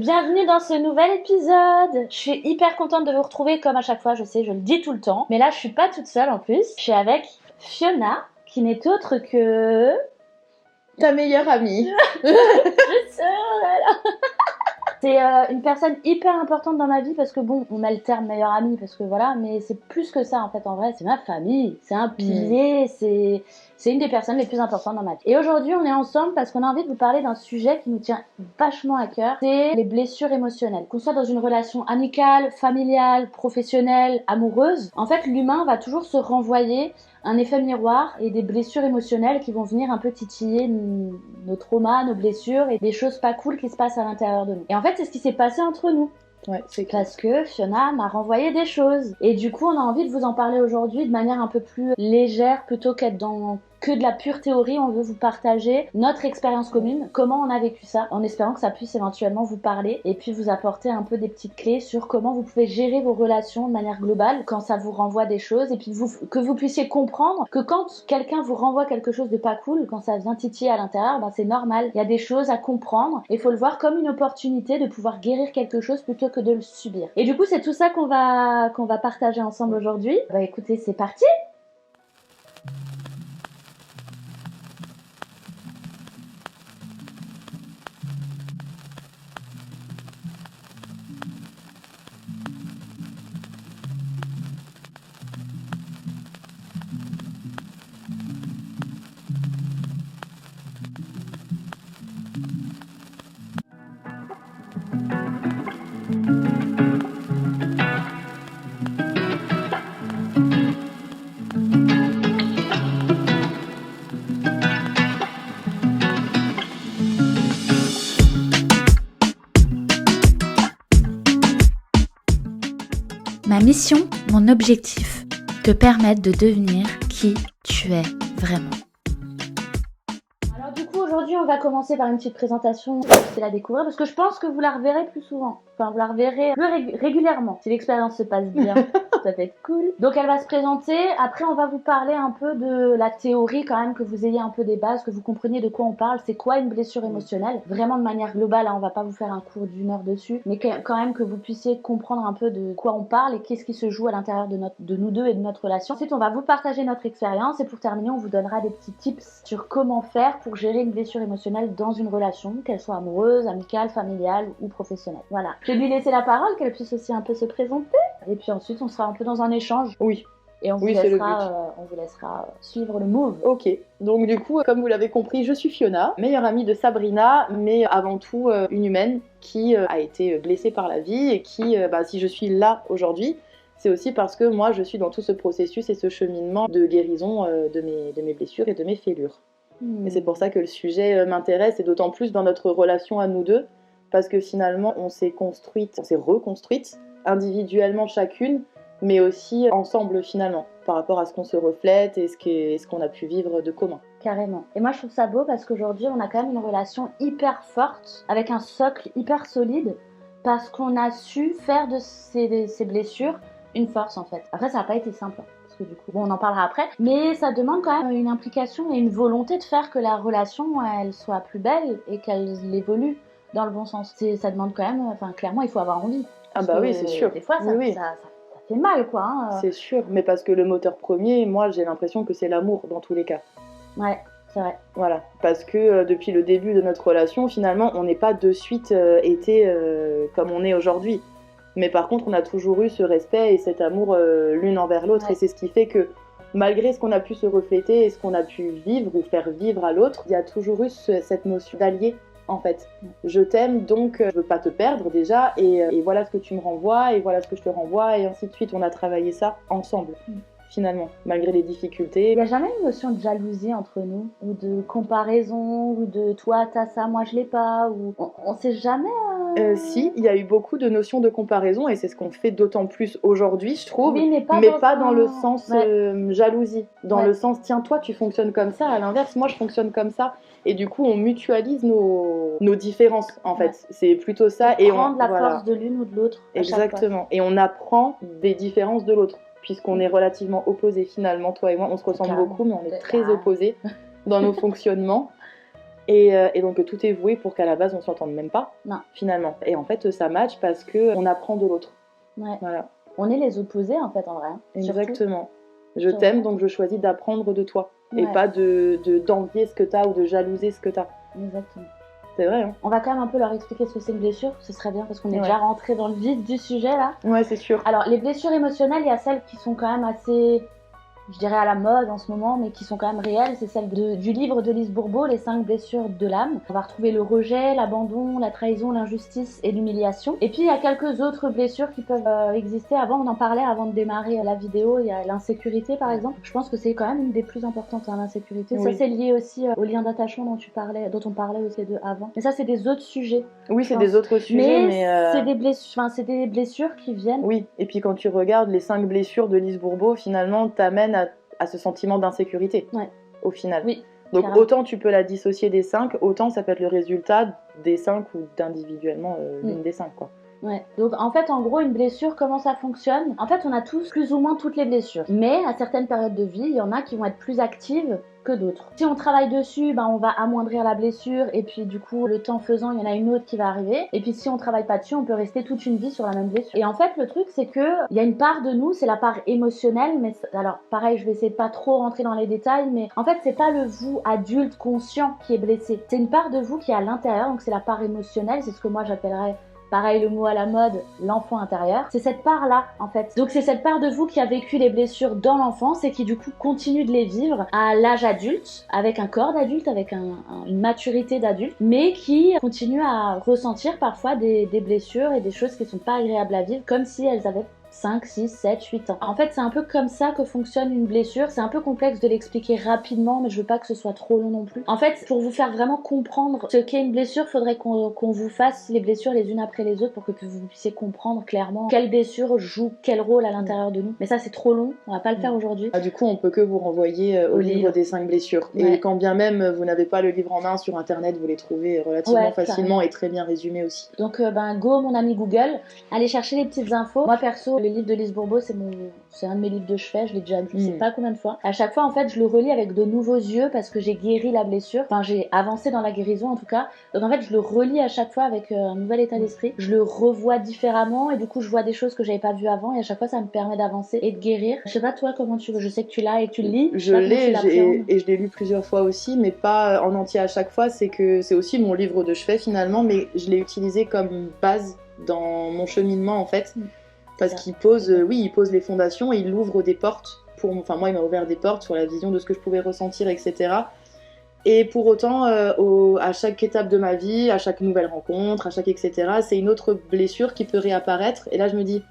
Bienvenue dans ce nouvel épisode. Je suis hyper contente de vous retrouver comme à chaque fois, je sais, je le dis tout le temps. Mais là, je suis pas toute seule en plus. Je suis avec Fiona, qui n'est autre que... Ta meilleure amie. Je sais, oh là là. C'est une personne hyper importante dans ma vie parce que bon, on met le terme meilleure amie parce que voilà, mais c'est plus que ça en fait. En vrai, c'est ma famille, c'est un pilier, c'est une des personnes les plus importantes dans ma vie. Et aujourd'hui, on est ensemble parce qu'on a envie de vous parler d'un sujet qui nous tient vachement à cœur. C'est les blessures émotionnelles. Qu'on soit dans une relation amicale, familiale, professionnelle, amoureuse, en fait, l'humain va toujours se renvoyer un effet miroir et des blessures émotionnelles qui vont venir un peu titiller nos traumas, nos blessures et des choses pas cool qui se passent à l'intérieur de nous. Et en fait, c'est ce qui s'est passé entre nous. Ouais, c'est clair. Parce que Fiona m'a renvoyé des choses. Et du coup, on a envie de vous en parler aujourd'hui de manière un peu plus légère plutôt qu'être dans que de la pure théorie. On veut vous partager notre expérience commune, comment on a vécu ça, en espérant que ça puisse éventuellement vous parler et puis vous apporter un peu des petites clés sur comment vous pouvez gérer vos relations de manière globale quand ça vous renvoie des choses et puis que vous puissiez comprendre que quand quelqu'un vous renvoie quelque chose de pas cool, quand ça vient titiller à l'intérieur, ben c'est normal. Il y a des choses à comprendre et il faut le voir comme une opportunité de pouvoir guérir quelque chose plutôt que de le subir. Et du coup, c'est tout ça qu'on va partager ensemble aujourd'hui. Bah écoutez, c'est parti! Ma mission, mon objectif, te permettre de devenir qui tu es vraiment. Alors du coup, aujourd'hui, on va commencer par une petite présentation, c'est la découvrir, parce que je pense que vous la reverrez plus souvent. Enfin, vous la reverrez plus régulièrement. Si l'expérience se passe bien, ça va être cool. Donc elle va se présenter, après on va vous parler un peu de la théorie quand même, que vous ayez un peu des bases, que vous compreniez de quoi on parle, c'est quoi une blessure émotionnelle. Vraiment de manière globale, hein, on va pas vous faire un cours d'1 heure dessus, mais quand même que vous puissiez comprendre un peu de quoi on parle et qu'est-ce qui se joue à l'intérieur de nous deux et de notre relation. Ensuite, on va vous partager notre expérience et pour terminer, on vous donnera des petits tips sur comment faire pour gérer une blessure émotionnelle dans une relation, qu'elle soit amoureuse, amicale, familiale ou professionnelle. Voilà. Je vais lui laisser la parole, qu'elle puisse aussi un peu se présenter. Et puis ensuite, on sera un peu dans un échange. Oui. Et on vous laissera suivre le move. Ok. Donc du coup, comme vous l'avez compris, je suis Fiona, meilleure amie de Sabrina, mais avant tout une humaine qui a été blessée par la vie et qui, si je suis là aujourd'hui, c'est aussi parce que moi, je suis dans tout ce processus et ce cheminement de guérison de mes blessures et de mes fêlures. Et c'est pour ça que le sujet m'intéresse, et d'autant plus dans notre relation à nous deux, parce que finalement, on s'est reconstruite individuellement chacune, mais aussi ensemble finalement, par rapport à ce qu'on se reflète et ce qu'on a pu vivre de commun. Carrément. Et moi je trouve ça beau parce qu'aujourd'hui on a quand même une relation hyper forte, avec un socle hyper solide, parce qu'on a su faire de ces blessures une force en fait. Après ça n'a pas été simple, parce que du coup, bon on en parlera après, mais ça demande quand même une implication et une volonté de faire que la relation elle soit plus belle et qu'elle évolue dans le bon sens. Ça demande quand même, enfin clairement il faut avoir envie. Ah bah oui, c'est sûr. Des fois ça fait mal quoi. Hein. C'est sûr, mais parce que le moteur premier, moi j'ai l'impression que c'est l'amour dans tous les cas. Ouais, c'est vrai. Voilà, parce que depuis le début de notre relation, finalement, on n'est pas de suite été comme on est aujourd'hui. Mais par contre, on a toujours eu ce respect et cet amour l'une envers l'autre. Ouais. Et c'est ce qui fait que, malgré ce qu'on a pu se refléter et ce qu'on a pu vivre ou faire vivre à l'autre, il y a toujours eu cette notion d'allié. En fait, je t'aime, donc je veux pas te perdre déjà, et voilà ce que tu me renvoies, et voilà ce que je te renvoie, et ainsi de suite. On a travaillé ça ensemble, finalement, malgré les difficultés. Il n'y a jamais une notion de jalousie entre nous, ou de comparaison, ou de toi t'as ça, moi je l'ai pas, ou on sait jamais. Si, il y a eu beaucoup de notions de comparaison, et c'est ce qu'on fait d'autant plus aujourd'hui, je trouve, oui, mais pas dans le sens jalousie, dans le sens tiens toi tu fonctionnes comme ça, à l'inverse moi je fonctionne comme ça. Et du coup, on mutualise nos différences, en fait. C'est plutôt ça. Et prendre la force de l'une ou de l'autre. Exactement. Et on apprend des différences de l'autre, puisqu'on est relativement opposés finalement, toi et moi. On se ressemble beaucoup, mais on est très opposés dans nos fonctionnements. Et donc tout est voué pour qu'à la base on s'entende même pas, Non. finalement. Et en fait ça match parce qu'on apprend de l'autre. Ouais. Voilà. On est les opposés en fait en vrai. Exactement. Je Surtout. t'aime donc je choisis d'apprendre de toi. Et Ouais. pas d'envier ce que t'as ou de jalouser ce que t'as. Exactement. C'est vrai, hein. On va quand même un peu leur expliquer ce que c'est une blessure, ce serait bien parce qu'on est Ouais. déjà rentré dans le vif du sujet là. Ouais, c'est sûr. Alors les blessures émotionnelles, il y a celles qui sont quand même assez, je dirais à la mode en ce moment, mais qui sont quand même réelles. C'est celle du livre de Lise Bourbeau, Les 5 blessures de l'âme. On va retrouver le rejet, l'abandon, la trahison, l'injustice et l'humiliation. Et puis il y a quelques autres blessures qui peuvent exister. Avant, on en parlait avant de démarrer la vidéo. Il y a l'insécurité par exemple. Je pense que c'est quand même une des plus importantes, hein, l'insécurité. Oui. Ça c'est lié aussi au lien d'attachement dont on parlait aussi les deux avant. Mais ça c'est des autres sujets. Oui, c'est des autres sujets, mais c'est des blessures qui viennent. oui, et puis quand tu regardes les 5 blessures de Lise Bourbeau, finalement, t'amènent à ce sentiment d'insécurité, Ouais. au final. Oui, donc carrément. autant tu peux la dissocier des 5, autant ça peut être le résultat des 5 ou d'individuellement l'une des 5, quoi. Ouais. Donc en fait, en gros, une blessure, comment ça fonctionne? En fait, on a tous plus ou moins toutes les blessures. Mais à certaines périodes de vie, il y en a qui vont être plus actives que d'autres. Si on travaille dessus, ben, on va amoindrir la blessure et puis du coup, le temps faisant, il y en a une autre qui va arriver. Et puis si on travaille pas dessus, on peut rester toute une vie sur la même blessure. Et en fait, le truc, c'est que il y a une part de nous, c'est la part émotionnelle, mais alors pareil, je vais essayer de pas trop rentrer dans les détails, mais en fait, c'est pas le vous adulte conscient qui est blessé. C'est une part de vous qui est à l'intérieur, donc c'est la part émotionnelle, c'est ce que moi j'appellerais, pareil, le mot à la mode, l'enfant intérieur. C'est cette part-là, en fait. Donc c'est cette part de vous qui a vécu les blessures dans l'enfance et qui du coup continue de les vivre à l'âge adulte, avec un corps d'adulte, avec une maturité d'adulte, mais qui continue à ressentir parfois des blessures et des choses qui sont pas agréables à vivre, comme si elles avaient 5, 6, 7, 8 ans. En fait, c'est un peu comme ça que fonctionne une blessure. C'est un peu complexe de l'expliquer rapidement, mais je veux pas que ce soit trop long non plus. En fait, pour vous faire vraiment comprendre ce qu'est une blessure, faudrait qu'on vous fasse les blessures les unes après les autres pour que vous puissiez comprendre clairement quelle blessure joue quel rôle à l'intérieur de nous. Mais ça, c'est trop long. On va pas le faire aujourd'hui. Du coup, on peut que vous renvoyer au livre des 5 blessures. Ouais. Et quand bien même vous n'avez pas le livre en main sur internet, vous les trouvez relativement facilement et très bien résumés aussi. Donc, go, mon ami Google, allez chercher les petites infos. Moi, perso, le livre de Lise Bourbeau, c'est un de mes livres de chevet, je l'ai déjà lu, je sais pas combien de fois. À chaque fois, en fait, je le relis avec de nouveaux yeux parce que j'ai guéri la blessure. Enfin, j'ai avancé dans la guérison, en tout cas. Donc, en fait, je le relis à chaque fois avec un nouvel état d'esprit. Je le revois différemment et du coup, je vois des choses que j'avais pas vues avant et à chaque fois, ça me permet d'avancer et de guérir. Je sais pas, toi, comment tu veux. Je sais que tu l'as et que tu le lis. Je l'ai et je l'ai lu plusieurs fois aussi, mais pas en entier à chaque fois. C'est que c'est aussi mon livre de chevet finalement, mais je l'ai utilisé comme base dans mon cheminement, en fait. Parce qu'il pose, il pose les fondations et il ouvre des portes. Moi, il m'a ouvert des portes sur la vision de ce que je pouvais ressentir, etc. Et pour autant, à chaque étape de ma vie, à chaque nouvelle rencontre, à chaque etc., c'est une autre blessure qui peut réapparaître. Et là, je me dis,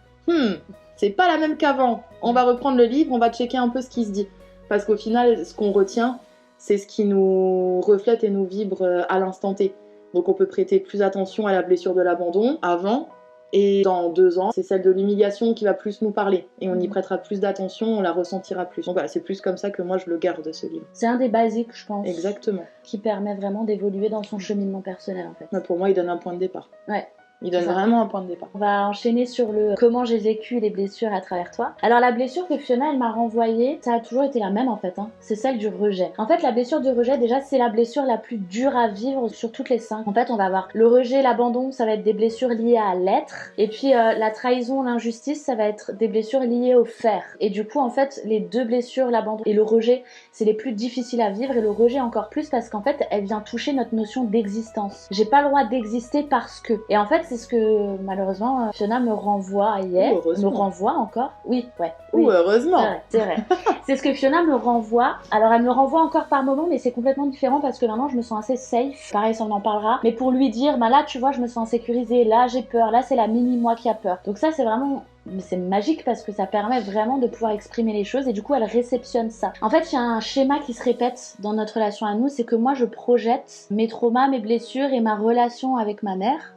c'est pas la même qu'avant. On va reprendre le livre, on va checker un peu ce qui se dit. Parce qu'au final, ce qu'on retient, c'est ce qui nous reflète et nous vibre à l'instant T. Donc on peut prêter plus attention à la blessure de l'abandon avant. Et dans 2 ans, c'est celle de l'humiliation qui va plus nous parler. Et on y prêtera plus d'attention, on la ressentira plus. Donc voilà, c'est plus comme ça que moi je le garde, ce livre. C'est un des basiques, je pense. Exactement. Qui permet vraiment d'évoluer dans son cheminement personnel, en fait. Pour moi, il donne un point de départ. Ouais. Il donne vraiment un point de départ. On va enchaîner sur le comment j'ai vécu les blessures à travers toi. Alors la blessure que Fiona elle m'a renvoyée, ça a toujours été la même en fait, hein. C'est celle du rejet. En fait la blessure du rejet déjà c'est la blessure la plus dure à vivre sur toutes les 5. En fait on va avoir le rejet, l'abandon, ça va être des blessures liées à l'être. Et puis la trahison, l'injustice, ça va être des blessures liées au faire. Et du coup en fait les deux blessures, l'abandon et le rejet, c'est les plus difficiles à vivre et le rejet encore plus parce qu'en fait elle vient toucher notre notion d'existence. J'ai pas le droit d'exister parce que. Et en fait c'est ce que malheureusement Fiona me renvoie hier. Me renvoie encore. Oui. Heureusement. C'est vrai. C'est ce que Fiona me renvoie. Alors elle me renvoie encore par moment, mais c'est complètement différent parce que maintenant je me sens assez safe. Pareil, ça on en parlera. Mais pour lui dire, là tu vois, je me sens sécurisée. Là j'ai peur. Là c'est la mini moi qui a peur. Donc ça c'est vraiment. C'est magique parce que ça permet vraiment de pouvoir exprimer les choses et du coup elle réceptionne ça. En fait il y a un schéma qui se répète dans notre relation à nous, c'est que moi je projette mes traumas, mes blessures et ma relation avec ma mère.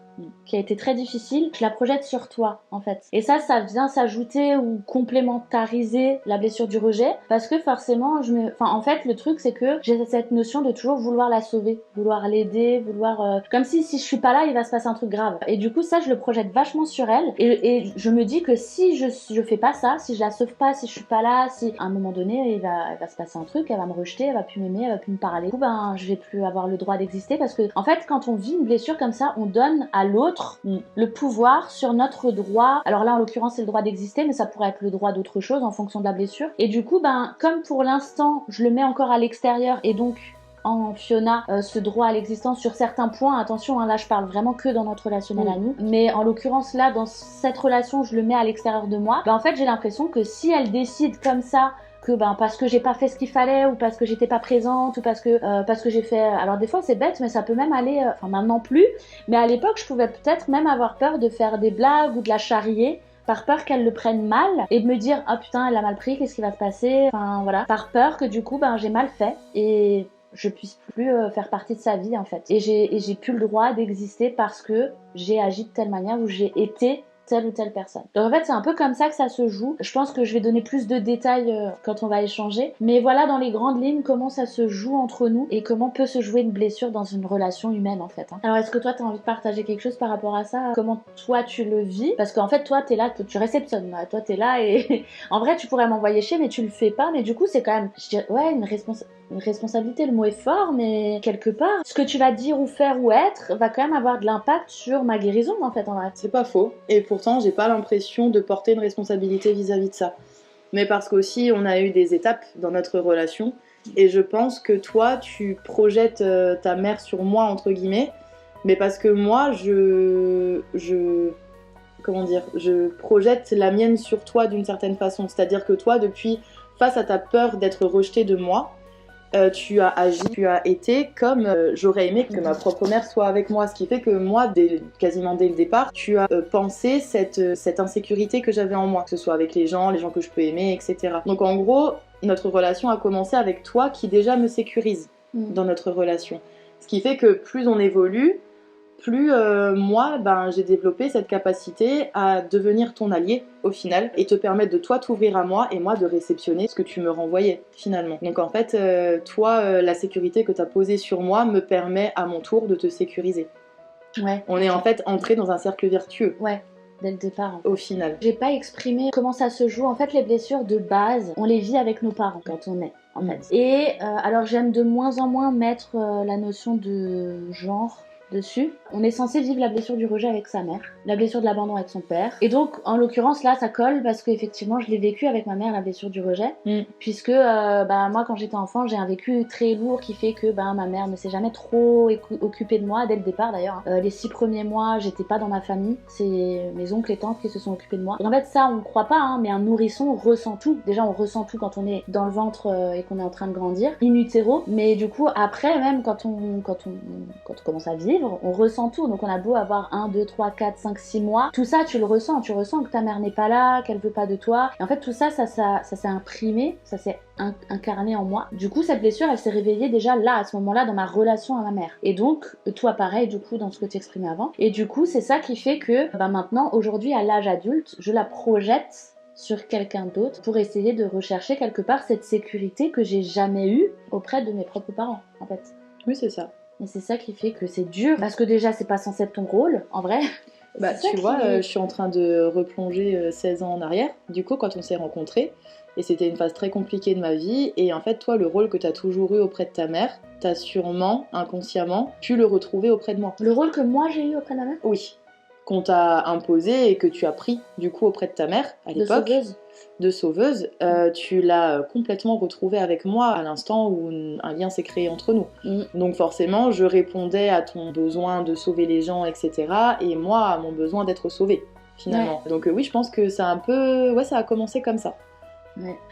qui a été très difficile, je la projette sur toi en fait. Et ça vient s'ajouter ou complémentariser la blessure du rejet, parce que forcément en fait le truc c'est que j'ai cette notion de toujours vouloir la sauver, vouloir l'aider, vouloir comme si je suis pas là il va se passer un truc grave. Et du coup ça je le projette vachement sur elle, et je me dis que si je fais pas ça, si je la sauve pas, si je suis pas là, si à un moment donné il va se passer un truc, elle va me rejeter, elle va plus m'aimer, elle va plus me parler, du coup je vais plus avoir le droit d'exister, parce que en fait quand on vit une blessure comme ça, on donne à l'autre le pouvoir sur notre droit. Alors là en l'occurrence c'est le droit d'exister, mais ça pourrait être le droit d'autre chose en fonction de la blessure. Et du coup comme pour l'instant je le mets encore à l'extérieur, et donc en Fiona ce droit à l'existence sur certains points, attention là je parle vraiment que dans notre relationnel à nous, mais en l'occurrence là dans cette relation je le mets à l'extérieur de moi, en fait j'ai l'impression que si elle décide comme ça que parce que j'ai pas fait ce qu'il fallait, ou parce que j'étais pas présente, ou parce que j'ai fait, alors des fois c'est bête, mais ça peut même aller, maintenant plus, mais à l'époque je pouvais peut-être même avoir peur de faire des blagues ou de la charrier par peur qu'elle le prenne mal, et de me dire ah putain elle l'a mal pris, qu'est-ce qui va se passer, voilà, par peur que du coup j'ai mal fait et je puisse plus faire partie de sa vie en fait, et j'ai plus le droit d'exister parce que j'ai agi de telle manière, ou j'ai été telle ou telle personne. Donc en fait c'est un peu comme ça que ça se joue. Je pense que je vais donner plus de détails quand on va échanger, mais voilà dans les grandes lignes comment ça se joue entre nous et comment peut se jouer une blessure dans une relation humaine en fait. Alors est-ce que toi t'as envie de partager quelque chose par rapport à ça? Comment toi tu le vis? Parce qu'en fait toi t'es là, tu réceptionnes, toi t'es là, et en vrai tu pourrais m'envoyer chier mais tu le fais pas, mais du coup c'est quand même, je dirais, ouais, une responsabilité, le mot est fort, mais quelque part, ce que tu vas dire ou faire ou être va quand même avoir de l'impact sur ma guérison en fait en vrai. C'est pas faux, et pourtant j'ai pas l'impression de porter une responsabilité vis-à-vis de ça. Mais parce qu'aussi on a eu des étapes dans notre relation, et je pense que toi tu projettes ta mère sur moi entre guillemets, mais parce que moi je projette la mienne sur toi d'une certaine façon. C'est-à-dire que toi, depuis, face à ta peur d'être rejetée de moi, tu as agi, tu as été comme j'aurais aimé que ma propre mère soit avec moi. Ce qui fait que moi, quasiment dès le départ, tu as pensé cette insécurité que j'avais en moi, que ce soit avec les gens que je peux aimer, etc. Donc en gros, notre relation a commencé avec toi qui déjà me sécurise dans notre relation. Ce qui fait que plus on évolue, plus moi, j'ai développé cette capacité à devenir ton allié au final, et te permettre de toi t'ouvrir à moi, et moi de réceptionner ce que tu me renvoyais finalement. Donc en fait, toi, la sécurité que tu as posée sur moi me permet à mon tour de te sécuriser. Ouais. On est en fait entré dans un cercle vertueux. Ouais. Dès le départ. En fait. Au final. J'ai pas exprimé comment ça se joue. En fait, les blessures de base, on les vit avec nos parents quand on est, en fait. Et alors j'aime de moins en moins mettre la notion de genre dessus. On est censé vivre la blessure du rejet avec sa mère, la blessure de l'abandon avec son père. Et donc, en l'occurrence, là, ça colle parce qu'effectivement, je l'ai vécu avec ma mère, la blessure du rejet. Puisque, moi, quand j'étais enfant, j'ai un vécu très lourd qui fait que ma mère ne s'est jamais trop occupée de moi, dès le départ d'ailleurs. Les 6 premiers mois, j'étais pas dans ma famille. C'est mes oncles et tantes qui se sont occupés de moi. Donc, en fait, ça, on croit pas, mais un nourrisson ressent tout. Déjà, on ressent tout quand on est dans le ventre et qu'on est en train de grandir, in utero. Mais du coup, après, même quand on commence à vivre, on ressent tout. Donc on a beau avoir 1, 2, 3, 4, 5, 6 mois, tout ça tu le ressens. Tu ressens que ta mère n'est pas là, qu'elle veut pas de toi. Et en fait tout ça s'est imprimé, ça s'est incarné en moi. Du coup cette blessure elle s'est réveillée déjà là, à ce moment-là, dans ma relation à ma mère. Et donc toi pareil du coup dans ce que tu exprimais avant. Et du coup c'est ça qui fait que maintenant aujourd'hui à l'âge adulte je la projette sur quelqu'un d'autre pour essayer de rechercher quelque part cette sécurité que j'ai jamais eue auprès de mes propres parents en fait. Oui c'est ça. Et c'est ça qui fait que c'est dur, parce que déjà c'est pas censé être ton rôle, en vrai. Tu vois, je suis en train de replonger 16 ans en arrière, du coup quand on s'est rencontrés, et c'était une phase très compliquée de ma vie, et en fait toi le rôle que t'as toujours eu auprès de ta mère, t'as sûrement, inconsciemment, pu le retrouver auprès de moi. Le rôle que moi j'ai eu auprès de ma mère ? Oui, qu'on t'a imposé et que tu as pris du coup auprès de ta mère à l'époque. De sauveuse, tu l'as complètement retrouvé avec moi à l'instant où un lien s'est créé entre nous. Donc forcément, je répondais à ton besoin de sauver les gens, etc. Et moi, à mon besoin d'être sauvée, finalement. Ouais. Donc oui, je pense que ça a commencé comme ça.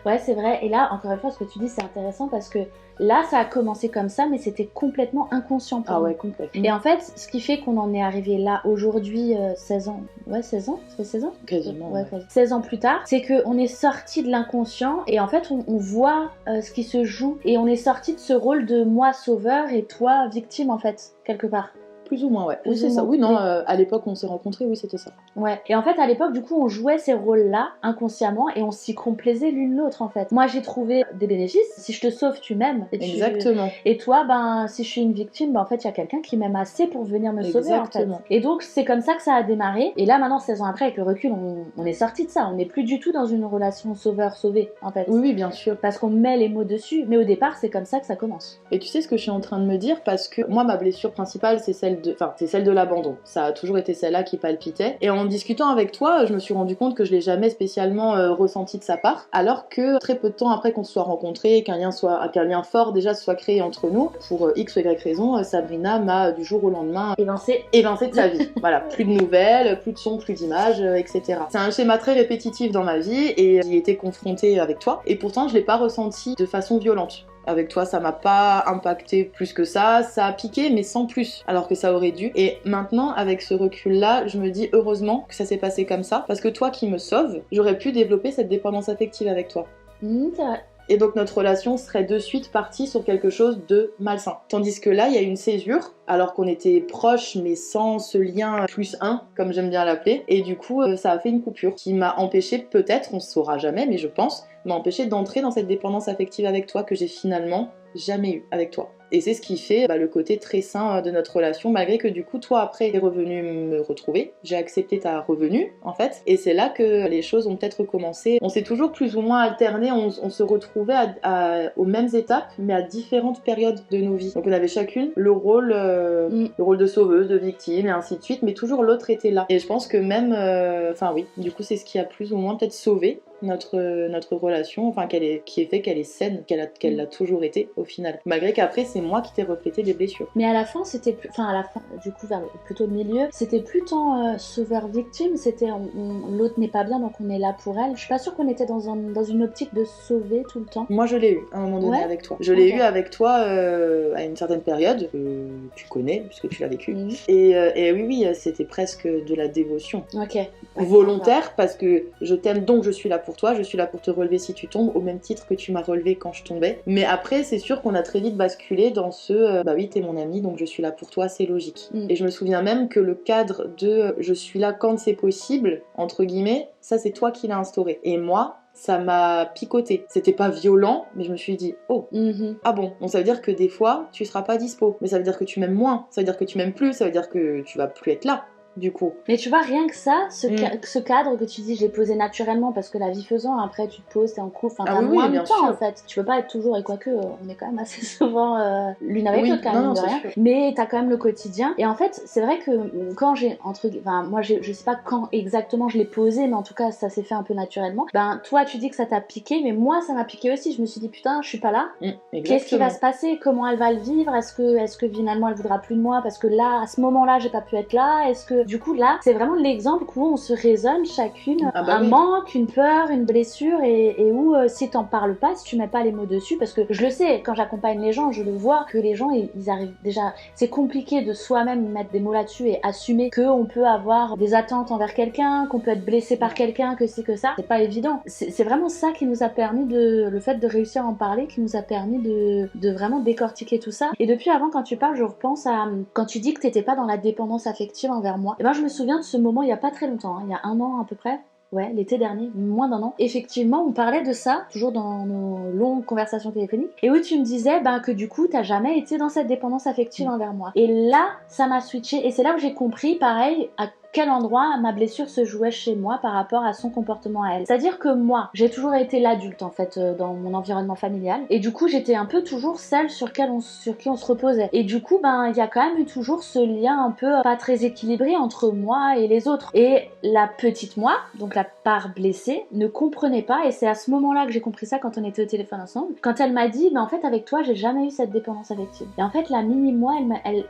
Ouais, c'est vrai. Et là, encore une fois, ce que tu dis, c'est intéressant parce que là, ça a commencé comme ça, mais c'était complètement inconscient pour nous. Ouais, complètement. Et en fait, ce qui fait qu'on en est arrivé là aujourd'hui, 16 ans. Ouais, 16 ans ? Ça fait 16 ans ? Quasiment. Ouais. 16 ans plus tard, c'est qu'on est sorti de l'inconscient et en fait, on voit ce qui se joue et on est sorti de ce rôle de moi sauveur et toi victime, en fait, quelque part. Plus ou moins, ouais. Plus Oui, c'est ou ça. moins. Oui, non, Oui. à l'époque où on s'est rencontrés, oui, c'était ça. Ouais. Et en fait, à l'époque, du coup, on jouait ces rôles-là inconsciemment et on s'y complaisait l'une l'autre, en fait. Moi, j'ai trouvé des bénéfices. Si je te sauve, tu m'aimes. Exactement. Et toi, ben, si je suis une victime, ben, en fait, il y a quelqu'un qui m'aime assez pour venir me sauver, en fait. Exactement. Et donc, c'est comme ça que ça a démarré. Et là, maintenant, 16 ans après, avec le recul, on est sorti de ça. On n'est plus du tout dans une relation sauveur-sauvé, en fait. Oui, oui, bien sûr. Parce qu'on met les mots dessus. Mais au départ, c'est comme ça que ça commence. Et tu sais ce que je suis en train de me dire, parce que moi, ma blessure principale, c'est celle de l'abandon. Ça a toujours été celle-là qui palpitait. Et en discutant avec toi, je me suis rendu compte que je l'ai jamais spécialement ressenti de sa part, alors que très peu de temps après qu'on se soit rencontrés, qu'un lien fort déjà se soit créé entre nous, pour X ou Y raison, Sabrina m'a du jour au lendemain évincé de sa vie. Voilà, plus de nouvelles, plus de sons, plus d'images, etc. C'est un schéma très répétitif dans ma vie et j'y ai été confrontée avec toi. Et pourtant, je l'ai pas ressenti de façon violente. Avec toi, ça m'a pas impacté plus que ça a piqué, mais sans plus, alors que ça aurait dû. Et maintenant, avec ce recul-là, je me dis heureusement que ça s'est passé comme ça, parce que toi qui me sauves, j'aurais pu développer cette dépendance affective avec toi. C'est vrai. Et donc notre relation serait de suite partie sur quelque chose de malsain. Tandis que là, il y a une césure, alors qu'on était proches, mais sans ce lien +1, comme j'aime bien l'appeler. Et du coup, ça a fait une coupure qui m'a empêché, peut-être, on ne saura jamais, mais je pense, m'a empêché d'entrer dans cette dépendance affective avec toi que j'ai finalement jamais eu avec toi. Et c'est ce qui fait le côté très sain de notre relation, malgré que du coup, toi, après, t'es revenu me retrouver. J'ai accepté ta revenue, en fait. Et c'est là que les choses ont peut-être commencé. On s'est toujours plus ou moins alterné, on se retrouvait aux mêmes étapes, mais à différentes périodes de nos vies. Donc on avait chacune le rôle de sauveuse, de victime, et ainsi de suite, mais toujours l'autre était là. Et je pense que même... oui, du coup, c'est ce qui a plus ou moins peut-être sauvé notre relation, qui est fait qu'elle est saine, qu'elle l'a toujours été au final. Malgré qu'après c'est moi qui t'ai reflété des blessures. Mais à la fin, du coup, vers plutôt le milieu, c'était plus tant sauveur-victime, c'était l'autre n'est pas bien donc on est là pour elle. Je suis pas sûre qu'on était dans une optique de sauver tout le temps. Moi je l'ai eu à un moment donné avec toi. Je l'ai eu avec toi à une certaine période, tu connais puisque tu l'as vécu. Et oui, c'était presque de la dévotion. Ok. Volontaire parce que je t'aime donc je suis là pour toi, je suis là pour te relever si tu tombes, au même titre que tu m'as relevé quand je tombais. Mais après, c'est sûr qu'on a très vite basculé dans ce oui, t'es mon ami, donc je suis là pour toi, c'est logique. Et je me souviens même que le cadre de je suis là quand c'est possible, entre guillemets, ça c'est toi qui l'as instauré. Et moi, ça m'a picoté. C'était pas violent, mais je me suis dit, ah bon, donc ça veut dire que des fois, tu seras pas dispo. Mais ça veut dire que tu m'aimes moins, ça veut dire que tu m'aimes plus, ça veut dire que tu vas plus être là. Du coup. Mais tu vois, rien que ça, ce cadre que tu dis, je l'ai posé naturellement parce que la vie faisant, après tu te poses, t'es en couple, t'as moins de temps en fait. Tu peux pas être toujours, et quoique on est quand même assez souvent l'une avec l'autre quand même, de rien. Sûr. Mais t'as quand même le quotidien. Et en fait, c'est vrai que quand moi je sais pas quand exactement je l'ai posé, mais en tout cas ça s'est fait un peu naturellement. Toi tu dis que ça t'a piqué, mais moi ça m'a piqué aussi. Je me suis dit putain, je suis pas là. Qu'est-ce qui va se passer? Comment elle va le vivre? Est-ce que finalement elle voudra plus de moi parce que là, à ce moment-là, j'ai pas pu être là? Est-ce que du coup là, c'est vraiment l'exemple où on se raisonne chacune un manque, une peur, une blessure et où si t'en parles pas, si tu mets pas les mots dessus, parce que je le sais, quand j'accompagne les gens, je le vois que les gens ils arrivent déjà, c'est compliqué de soi-même mettre des mots là-dessus et assumer qu'on peut avoir des attentes envers quelqu'un, qu'on peut être blessé par quelqu'un, que c'est que ça, c'est pas évident. C'est vraiment ça qui nous a permis le fait de réussir à en parler, qui nous a permis de vraiment décortiquer tout ça. Et depuis avant, quand tu parles, je repense à quand tu dis que t'étais pas dans la dépendance affective envers moi. Et je me souviens de ce moment il y a pas très longtemps, il y a 1 an à peu près. Ouais, l'été dernier, moins d'1 an. Effectivement, on parlait de ça, toujours dans nos longues conversations téléphoniques, et où tu me disais que du coup, t'as jamais été dans cette dépendance affective envers moi. Et là, ça m'a switché, et c'est là où j'ai compris, pareil, à quel endroit ma blessure se jouait chez moi par rapport à son comportement à elle. C'est-à-dire que moi, j'ai toujours été l'adulte en fait dans mon environnement familial, et du coup j'étais un peu toujours celle sur qui on se reposait. Et du coup il y a quand même eu toujours ce lien un peu pas très équilibré entre moi et les autres. Et la petite moi, donc la part blessée, ne comprenait pas, et c'est à ce moment-là que j'ai compris ça quand on était au téléphone ensemble, quand elle m'a dit en fait avec toi j'ai jamais eu cette dépendance affective. Et en fait la mini moi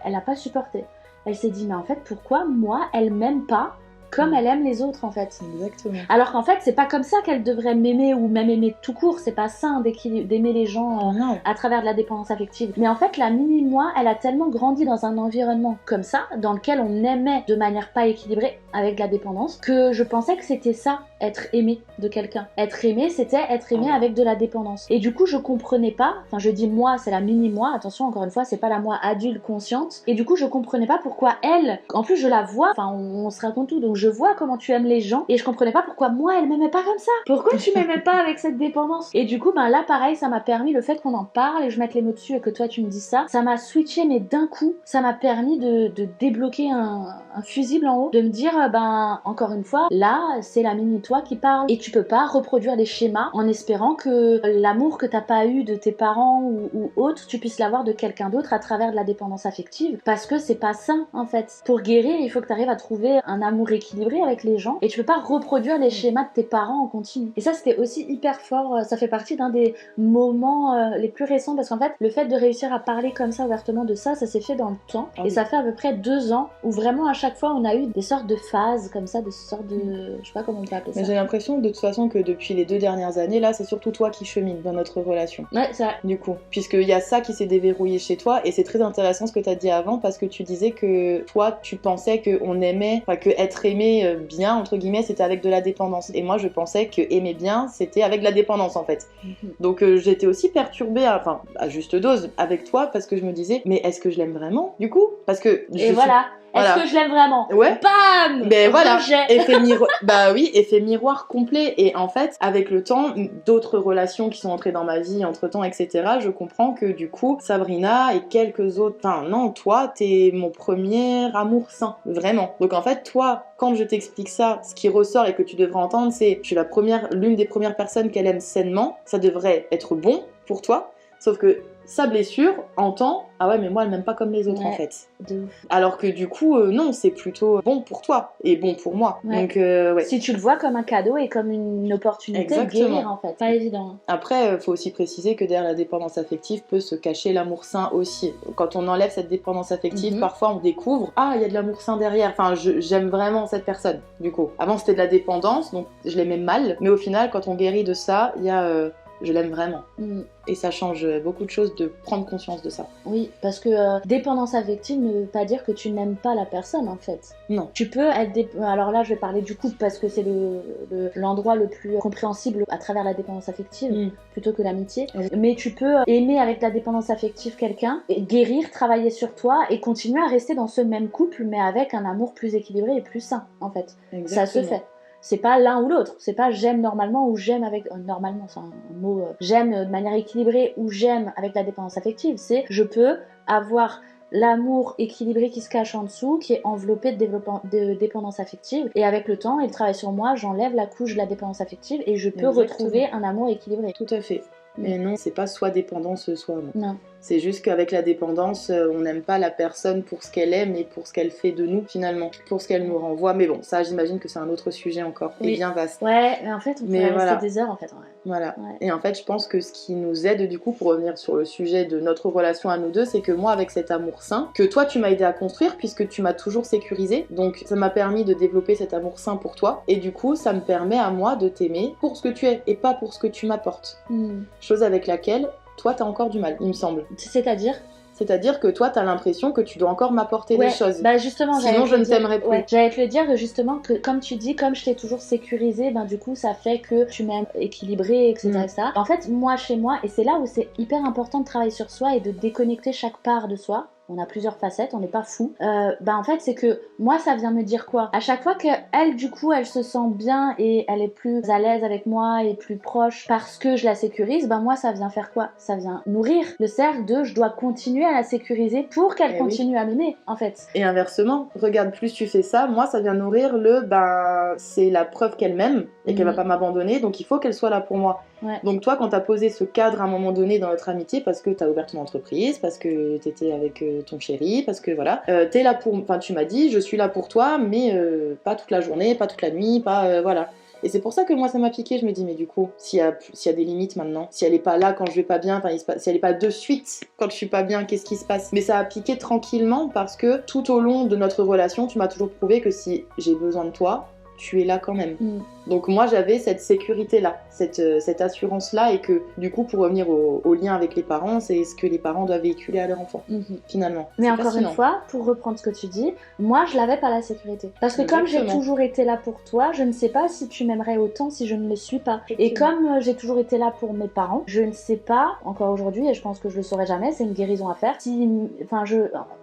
elle a pas supporté. Elle s'est dit mais en fait pourquoi moi elle m'aime pas comme elle aime les autres en fait. Exactement. Alors qu'en fait c'est pas comme ça qu'elle devrait m'aimer ou même aimer tout court, c'est pas sain d'aimer les gens à travers de la dépendance affective. Mais en fait la mini moi elle a tellement grandi dans un environnement comme ça, dans lequel on aimait de manière pas équilibrée avec de la dépendance, que je pensais que c'était ça être aimé de quelqu'un. Être aimé, c'était être aimé avec de la dépendance. Et du coup, je comprenais pas, enfin je dis moi, c'est la mini-moi, attention encore une fois, c'est pas la moi adulte consciente. Et du coup, je comprenais pas pourquoi elle, en plus je la vois, enfin on se raconte tout, donc je vois comment tu aimes les gens, et je comprenais pas pourquoi moi elle m'aimait pas comme ça. Pourquoi tu m'aimais pas avec cette dépendance? Et du coup, ben là pareil, ça m'a permis, le fait qu'on en parle et je mette les mots dessus et que toi tu me dis ça m'a switché, mais d'un coup, ça m'a permis de débloquer un fusible en haut, de me dire, ben encore une fois, là c'est la mini-toi qui parle, et tu peux pas reproduire les schémas en espérant que l'amour que t'as pas eu de tes parents ou autres, tu puisses l'avoir de quelqu'un d'autre à travers de la dépendance affective, parce que c'est pas sain en fait. Pour guérir, il faut que tu arrives à trouver un amour équilibré avec les gens, et tu peux pas reproduire les schémas de tes parents en continu. Et ça c'était aussi hyper fort, ça fait partie d'un des moments les plus récents, parce qu'en fait le fait de réussir à parler comme ça ouvertement de ça s'est fait dans le temps, et ça fait à peu près 2 ans où vraiment à chaque fois on a eu des sortes de phases comme ça, des sortes de... je sais pas comment on peut appeler ça. Mais j'ai l'impression de toute façon que depuis les 2 dernières années là, c'est surtout toi qui chemine dans notre relation. Ouais, c'est vrai. Du coup, puisqu'il y a ça qui s'est déverrouillé chez toi, et c'est très intéressant ce que tu as dit avant, parce que tu disais que toi tu pensais qu'on aimait, enfin que être aimé bien entre guillemets c'était avec de la dépendance, et moi je pensais que aimer bien c'était avec de la dépendance en fait. Donc j'étais aussi perturbée, enfin à juste dose avec toi, parce que je me disais mais est-ce que je l'aime vraiment du coup, parce que et voilà. Est-ce que je l'aime vraiment? Ouais. Bam! Ben voilà, effet miroir. Bah oui, effet miroir complet. Et en fait, avec le temps, d'autres relations qui sont entrées dans ma vie entre temps, etc., je comprends que du coup, Sabrina et quelques autres, enfin non, toi, t'es mon premier amour sain, vraiment. Donc en fait, toi, quand je t'explique ça, ce qui ressort et que tu devrais entendre, c'est je suis l'une des premières personnes qu'elle aime sainement. Ça devrait être bon pour toi, sauf que sa blessure entend ah ouais mais moi elle m'aime pas comme les autres en fait. De ouf. Alors que du coup non, c'est plutôt bon pour toi et bon pour moi. Ouais. Donc ouais. Si tu le vois comme un cadeau et comme une opportunité de guérir en fait. Pas évident. Après faut aussi préciser que derrière la dépendance affective peut se cacher l'amour sain aussi. Quand on enlève cette dépendance affective, parfois on découvre ah il y a de l'amour sain derrière. Enfin j'aime vraiment cette personne du coup. Avant c'était de la dépendance donc je l'aimais mal, mais au final quand on guérit de ça, il y a je l'aime vraiment. Et ça change beaucoup de choses de prendre conscience de ça. Oui, parce que dépendance affective ne veut pas dire que tu n'aimes pas la personne en fait. Non. Tu peux être... Alors là, je vais parler du couple parce que c'est l'endroit le plus compréhensible à travers la dépendance affective plutôt que l'amitié. Mais tu peux aimer avec la dépendance affective quelqu'un, et guérir, travailler sur toi et continuer à rester dans ce même couple mais avec un amour plus équilibré et plus sain en fait. Exactement. Ça se fait. C'est pas l'un ou l'autre, c'est pas j'aime normalement ou j'aime avec... normalement, c'est un mot... j'aime de manière équilibrée ou j'aime avec la dépendance affective, c'est je peux avoir l'amour équilibré qui se cache en dessous, qui est enveloppé de dépendance affective, et avec le temps et le travail sur moi, j'enlève la couche de la dépendance affective et je peux retrouver un amour équilibré. Tout à fait. Mais non, c'est pas soit dépendance, soit non. Non. C'est juste qu'avec la dépendance, on n'aime pas la personne pour ce qu'elle est, mais pour ce qu'elle fait de nous, finalement. Pour ce qu'elle nous renvoie. Mais bon, ça, j'imagine que c'est un autre sujet encore. Et bien vaste. Ouais, mais en fait, on pourrait rester des heures, en fait. Voilà. Ouais. Et en fait, je pense que ce qui nous aide, du coup, pour revenir sur le sujet de notre relation à nous deux, c'est que moi, avec cet amour sain, que toi, tu m'as aidé à construire, puisque tu m'as toujours sécurisé. Donc, ça m'a permis de développer cet amour sain pour toi. Et du coup, ça me permet à moi de t'aimer pour ce que tu es, et pas pour ce que tu m'apportes. Chose avec laquelle... toi, t'as encore du mal, il me semble. C'est-à-dire que toi, t'as l'impression que tu dois encore m'apporter des choses. Bah justement, sinon je ne t'aimerais plus. J'allais te le dire justement que, comme tu dis, comme je t'ai toujours sécurisé, ben du coup, ça fait que tu m'aimes équilibré, etc. etc. En fait, moi, chez moi, et c'est là où c'est hyper important de travailler sur soi et de déconnecter chaque part de soi. On a plusieurs facettes, on n'est pas fou. En fait, c'est que moi, ça vient me dire quoi? À chaque fois qu'elle, du coup, elle se sent bien et elle est plus à l'aise avec moi et plus proche parce que je la sécurise, moi, ça vient faire quoi? Ça vient nourrir le cercle de je dois continuer à la sécuriser pour qu'elle continue à m'aimer, en fait. Et inversement, regarde, plus tu fais ça, moi, ça vient nourrir c'est la preuve qu'elle m'aime et qu'elle va pas m'abandonner, donc il faut qu'elle soit là pour moi. Ouais. Donc toi, quand t'as posé ce cadre à un moment donné dans notre amitié, parce que t'as ouvert ton entreprise, parce que t'étais avec ton chéri, parce que voilà, t'es là pour... Enfin, tu m'as dit, je suis là pour toi, mais pas toute la journée, pas toute la nuit, pas... voilà. Et c'est pour ça que moi, ça m'a piqué. Je me dis, mais du coup, s'il y a des limites maintenant, si elle est pas là quand je vais pas bien, si elle est pas de suite quand je suis pas bien, qu'est-ce qui se passe? Mais ça a piqué tranquillement parce que tout au long de notre relation, tu m'as toujours prouvé que si j'ai besoin de toi, tu es là quand même. Donc moi j'avais cette sécurité-là, cette assurance-là, et que du coup pour revenir au lien avec les parents, c'est ce que les parents doivent véhiculer à leur enfant, finalement. Mais C'est encore fascinant. une fois, pour reprendre ce que tu dis, moi je l'avais pas la sécurité. Parce que comme j'ai Exactement. toujours été là pour toi, je ne sais pas si tu m'aimerais autant si je ne le suis pas. Et Effectivement. comme j'ai toujours été là pour mes parents, je ne sais pas, encore aujourd'hui, et je pense que je le saurai jamais, c'est une guérison à faire, si, enfin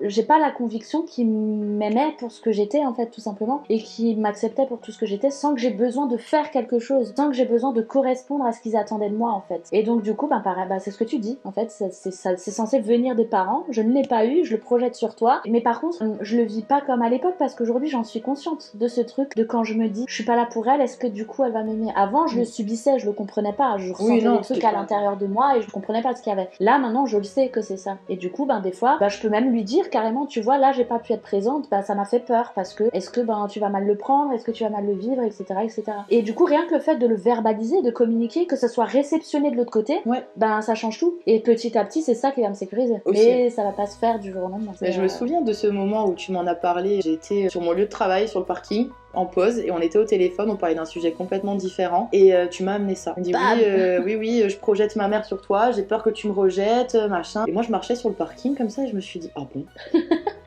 j'ai pas la conviction qu'ils m'aimaient pour ce que j'étais en fait, tout simplement, et qu'ils m'acceptaient pour tout ce que j'étais sans que j'ai besoin de faire quelque chose, sans que j'ai besoin de correspondre à ce qu'ils attendaient de moi en fait. Et donc du coup, pareil, c'est ce que tu dis, en fait, c'est censé venir des parents, je ne l'ai pas eu, je le projette sur toi, mais par contre, je le vis pas comme à l'époque parce qu'aujourd'hui j'en suis consciente de ce truc, de quand je me dis, je suis pas là pour elle, est-ce que du coup elle va m'aimer? Avant, je le subissais, je le comprenais pas, je ressentais des trucs à l'intérieur de moi et je comprenais pas ce qu'il y avait. Là, maintenant, je le sais que c'est ça. Et du coup, des fois, je peux même lui dire carrément, tu vois, là, j'ai pas pu être présente, ça m'a fait peur parce que, est-ce que, tu vas mal le prendre, est-ce que tu vas mal le vivre, etc., etc. Et du coup, rien que le fait de le verbaliser, de communiquer, que ça soit réceptionné de l'autre côté, ça change tout. Et petit à petit, c'est ça qui va me sécuriser. Aussi. Mais ça va pas se faire du jour au lendemain. Mais je me souviens de ce moment où tu m'en as parlé. J'étais sur mon lieu de travail, sur le parking, en pause, et on était au téléphone, on parlait d'un sujet complètement différent, et tu m'as amené ça. Tu m'as dit oui, je projette ma mère sur toi, j'ai peur que tu me rejettes, machin. Et moi je marchais sur le parking comme ça et je me suis dit, ah bon.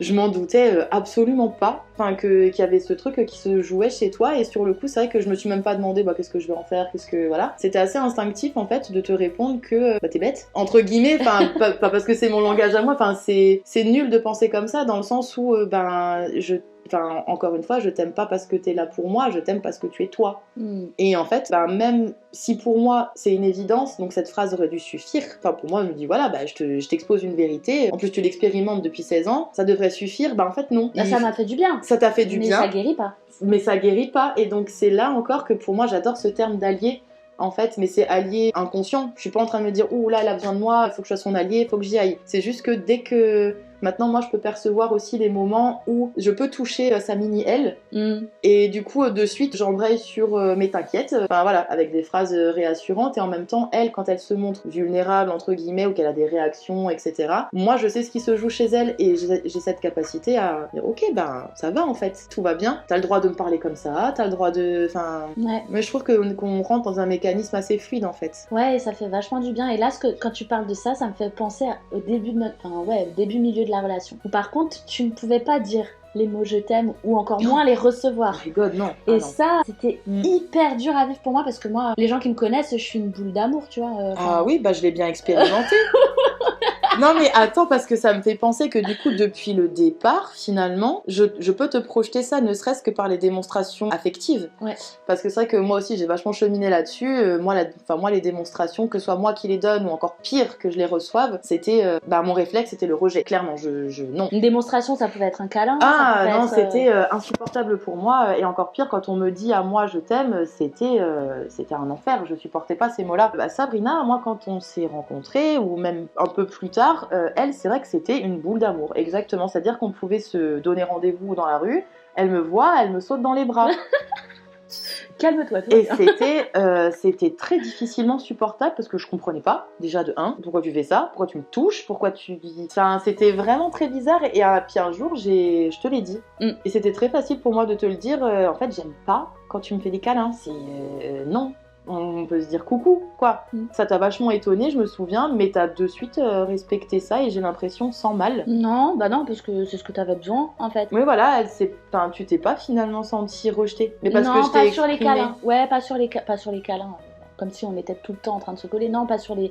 Je m'en doutais absolument pas, qu'il y avait ce truc qui se jouait chez toi, et sur le coup c'est vrai que je me suis même pas demandé qu'est-ce que je vais en faire, voilà. C'était assez instinctif en fait de te répondre que t'es bête, entre guillemets, pas parce que c'est mon langage à moi, c'est nul de penser comme ça dans le sens où encore une fois, je t'aime pas parce que t'es là pour moi, je t'aime parce que tu es toi. Et en fait, même si pour moi c'est une évidence, donc cette phrase aurait dû suffire, pour moi, je me dis voilà, je t'expose une vérité, en plus tu l'expérimentes depuis 16 ans, ça devrait suffire, en fait non. Ça m'a fait du bien. Ça t'a fait du bien. Mais ça guérit pas. Mais ça guérit pas, et donc c'est là encore que pour moi j'adore ce terme d'allié. En fait, mais c'est allié inconscient. Je suis pas en train de me dire ouh là elle a besoin de moi, il faut que je sois son allié, il faut que j'y aille. C'est juste que dès que maintenant moi je peux percevoir aussi les moments où je peux toucher sa mini elle, et du coup de suite j'embraye sur mais t'inquiète, avec des phrases réassurantes, et en même temps elle, quand elle se montre vulnérable entre guillemets ou qu'elle a des réactions etc, moi je sais ce qui se joue chez elle, et j'ai cette capacité à dire ok ça va en fait, tout va bien, t'as le droit de me parler comme ça, t'as le droit de mais je trouve qu'on rentre dans un mécanisme assez fluide en fait. Ouais, et ça fait vachement du bien. Et là quand tu parles de ça, ça me fait penser au début de début milieu de la relation, où par contre tu ne pouvais pas dire les mots je t'aime, ou encore moins les recevoir. Oh God, non. Et ça, c'était hyper dur à vivre pour moi, parce que moi, les gens qui me connaissent, je suis une boule d'amour, tu vois. Ah oui, je l'ai bien expérimenté. Non mais attends, parce que ça me fait penser que du coup depuis le départ finalement je peux te projeter ça, ne serait-ce que par les démonstrations affectives, parce que c'est vrai que moi aussi j'ai vachement cheminé là-dessus. Moi les démonstrations, que ce soit moi qui les donne ou encore pire que je les reçoive, c'était mon réflexe c'était le rejet, clairement. Non. Une démonstration, ça pouvait être un câlin. C'était insupportable pour moi, et encore pire quand on me dit à moi je t'aime, c'était un enfer, je supportais pas ces mots-là. Sabrina, moi quand on s'est rencontrés, ou même un peu plus tard, elle, c'est vrai que c'était une boule d'amour, exactement, c'est-à-dire qu'on pouvait se donner rendez-vous dans la rue, elle me voit, elle me saute dans les bras. Calme-toi. Et c'était très difficilement supportable, parce que je comprenais pas, déjà de 1, pourquoi tu fais ça, pourquoi tu me touches, pourquoi tu dis... C'était vraiment très bizarre, et puis un jour, je te l'ai dit. Et c'était très facile pour moi de te le dire, en fait, j'aime pas quand tu me fais des câlins, non. On peut se dire coucou, quoi. Ça t'a vachement étonné, je me souviens, mais t'as de suite respecté ça, et j'ai l'impression sans mal. Non, non, parce que c'est ce que t'avais besoin, en fait. Oui, voilà, tu t'es pas finalement sentie rejetée. Mais parce non, que je t'ai pas sur les câlins. Ouais, pas sur les câlins. Comme si on était tout le temps en train de se coller. Non, pas sur les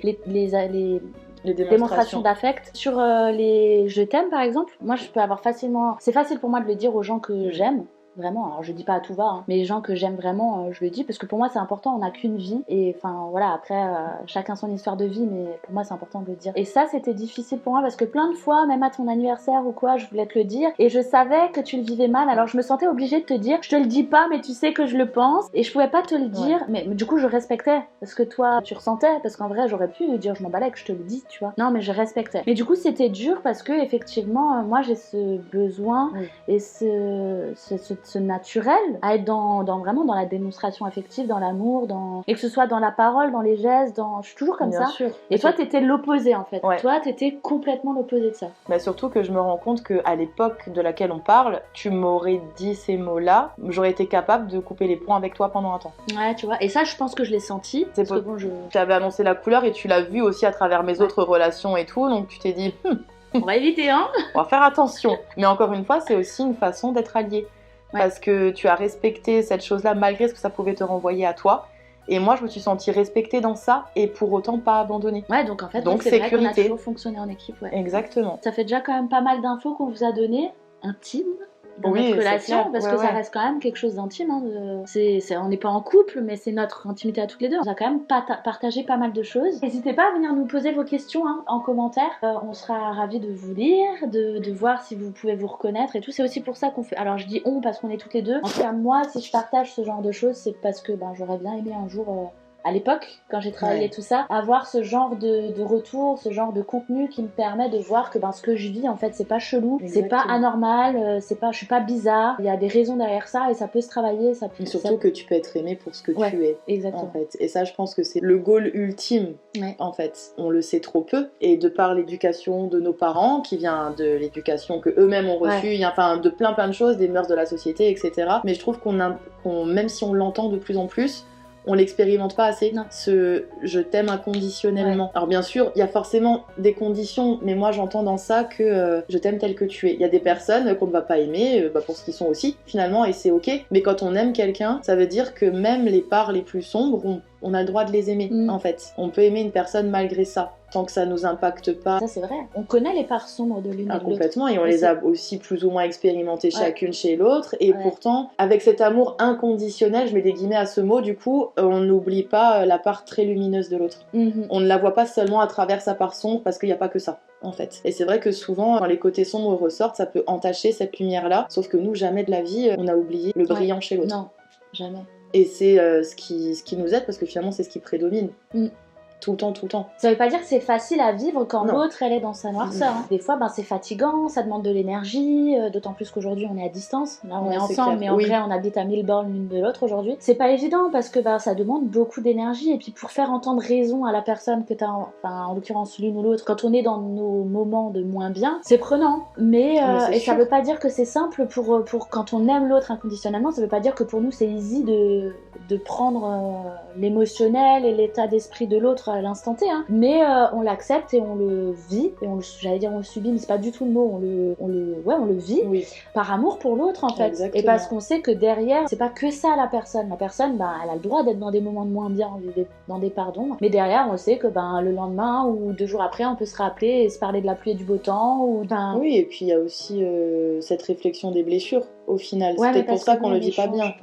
démonstrations d'affect. Sur les je t'aime, par exemple, moi je peux avoir facilement... C'est facile pour moi de le dire aux gens que j'aime. Vraiment, alors je dis pas à tout va, mais les gens que j'aime vraiment, je le dis, parce que pour moi c'est important, on n'a qu'une vie, et après chacun son histoire de vie, mais pour moi c'est important de le dire. Et ça c'était difficile pour moi, parce que plein de fois, même à ton anniversaire ou quoi, je voulais te le dire, et je savais que tu le vivais mal, alors je me sentais obligée de te dire, je te le dis pas, mais tu sais que je le pense, et je pouvais pas te le dire, mais du coup je respectais ce que toi tu ressentais, parce qu'en vrai j'aurais pu dire je m'en balais que je te le dis, tu vois. Non, mais je respectais. Mais du coup c'était dur, parce que effectivement moi j'ai ce besoin et ce ce naturel à être vraiment dans la démonstration affective, dans l'amour, et que ce soit dans la parole, dans les gestes, je suis toujours comme Bien ça. sûr. Et toi, t'étais l'opposé en fait. Ouais. Toi, t'étais complètement l'opposé de ça. Bah surtout que je me rends compte qu'à l'époque de laquelle on parle, tu m'aurais dit ces mots-là, j'aurais été capable de couper les ponts avec toi pendant un temps. Ouais, tu vois. Et ça, je pense que je l'ai senti. C'est parce que bon, Tu avais annoncé la couleur et tu l'as vu aussi à travers mes autres relations et tout, donc tu t'es dit, on va éviter, hein. on va faire attention. Mais encore une fois, c'est aussi une façon d'être allié. Ouais. Parce que tu as respecté cette chose-là malgré ce que ça pouvait te renvoyer à toi. Et moi, je me suis sentie respectée dans ça et pour autant pas abandonnée. Ouais, donc en fait, donc, c'est sécurité. vrai qu'on a toujours fonctionné en équipe. Ouais. Exactement. Ça fait déjà quand même pas mal d'infos qu'on vous a données, intimes, dans Oui, notre c'est relation, clair. parce Ouais, que ça ouais. reste quand même quelque chose d'intime. Hein, on n'est pas en couple, mais c'est notre intimité à toutes les deux. On a quand même partagé pas mal de choses. N'hésitez pas à venir nous poser vos questions en commentaire. On sera ravis de vous lire, de voir si vous pouvez vous reconnaître et tout. C'est aussi pour ça qu'on fait... Alors je dis on parce qu'on est toutes les deux. En tout cas, moi, si je partage ce genre de choses, c'est parce que j'aurais bien aimé un jour... à l'époque, quand j'ai travaillé tout ça, avoir ce genre de retour, ce genre de contenu qui me permet de voir que ce que je vis, en fait, c'est pas chelou, c'est pas anormal, je suis pas bizarre, il y a des raisons derrière ça et ça peut se travailler. Et surtout que tu peux être aimé pour ce que tu es. Exactement. En fait. Et ça, je pense que c'est le goal ultime, en fait. On le sait trop peu. Et de par l'éducation de nos parents, qui vient de l'éducation que eux-mêmes ont reçue, de plein de choses, des mœurs de la société, etc. Mais je trouve même si on l'entend de plus en plus, on l'expérimente pas assez, ce je t'aime inconditionnellement. Alors bien sûr, il y a forcément des conditions, mais moi j'entends dans ça que je t'aime tel que tu es. Il y a des personnes qu'on ne va pas aimer pour ce qu'ils sont aussi, finalement, et c'est ok. Mais quand on aime quelqu'un, ça veut dire que même les parts les plus sombres, on a le droit de les aimer, en fait. On peut aimer une personne malgré ça, tant que ça nous impacte pas. Ça c'est vrai. On connaît les parts sombres de l'une et de l'autre. Complètement, et on les a aussi plus ou moins expérimentées chacune chez l'autre, et pourtant, avec cet amour inconditionnel, je mets des guillemets à ce mot, du coup, on n'oublie pas la part très lumineuse de l'autre. On ne la voit pas seulement à travers sa part sombre, parce qu'il n'y a pas que ça, en fait. Et c'est vrai que souvent, quand les côtés sombres ressortent, ça peut entacher cette lumière-là, sauf que nous, jamais de la vie, on a oublié le brillant chez l'autre. Non, jamais. Et c'est ce qui nous aide, parce que finalement, c'est ce qui prédomine. Tout le temps. Ça veut pas dire que c'est facile à vivre quand l'autre elle est dans sa noirceur. Des fois c'est fatigant, ça demande de l'énergie, d'autant plus qu'aujourd'hui on est à distance. Là on est ensemble, mais en vrai on habite à 1000 bornes l'une de l'autre aujourd'hui. C'est pas évident parce que ça demande beaucoup d'énergie, et puis pour faire entendre raison à la personne que t'as, en l'occurrence l'une ou l'autre, quand on est dans nos moments de moins bien, c'est prenant. Mais ça veut pas dire que c'est simple pour quand on aime l'autre inconditionnellement, ça veut pas dire que pour nous c'est easy de prendre l'émotionnel et l'état d'esprit de l'autre à l'instant T, mais on l'accepte et on le vit, et j'allais dire on le subit, mais c'est pas du tout le mot, on le vit par amour pour l'autre en fait. Exactement. Et parce qu'on sait que derrière c'est pas que ça la personne elle a le droit d'être dans des moments de moins bien, dans des pardons, mais derrière on sait que le lendemain ou 2 jours après on peut se rappeler et se parler de la pluie et du beau temps oui, et puis il y a aussi cette réflexion des blessures au final, c'est peut-être pour ça qu'on le vit pas bien.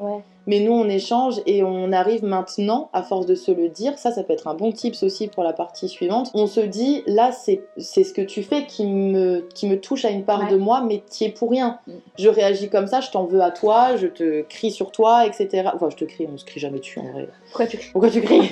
Mais nous, on échange et on arrive maintenant, à force de se le dire, ça peut être un bon tips aussi pour la partie suivante. On se dit, là, c'est ce que tu fais qui me touche à une part de moi, mais t'y es pour rien. Je réagis comme ça, je t'en veux à toi, je te crie sur toi, etc. Enfin, je te crie, on se crie jamais dessus en vrai. Pourquoi tu cries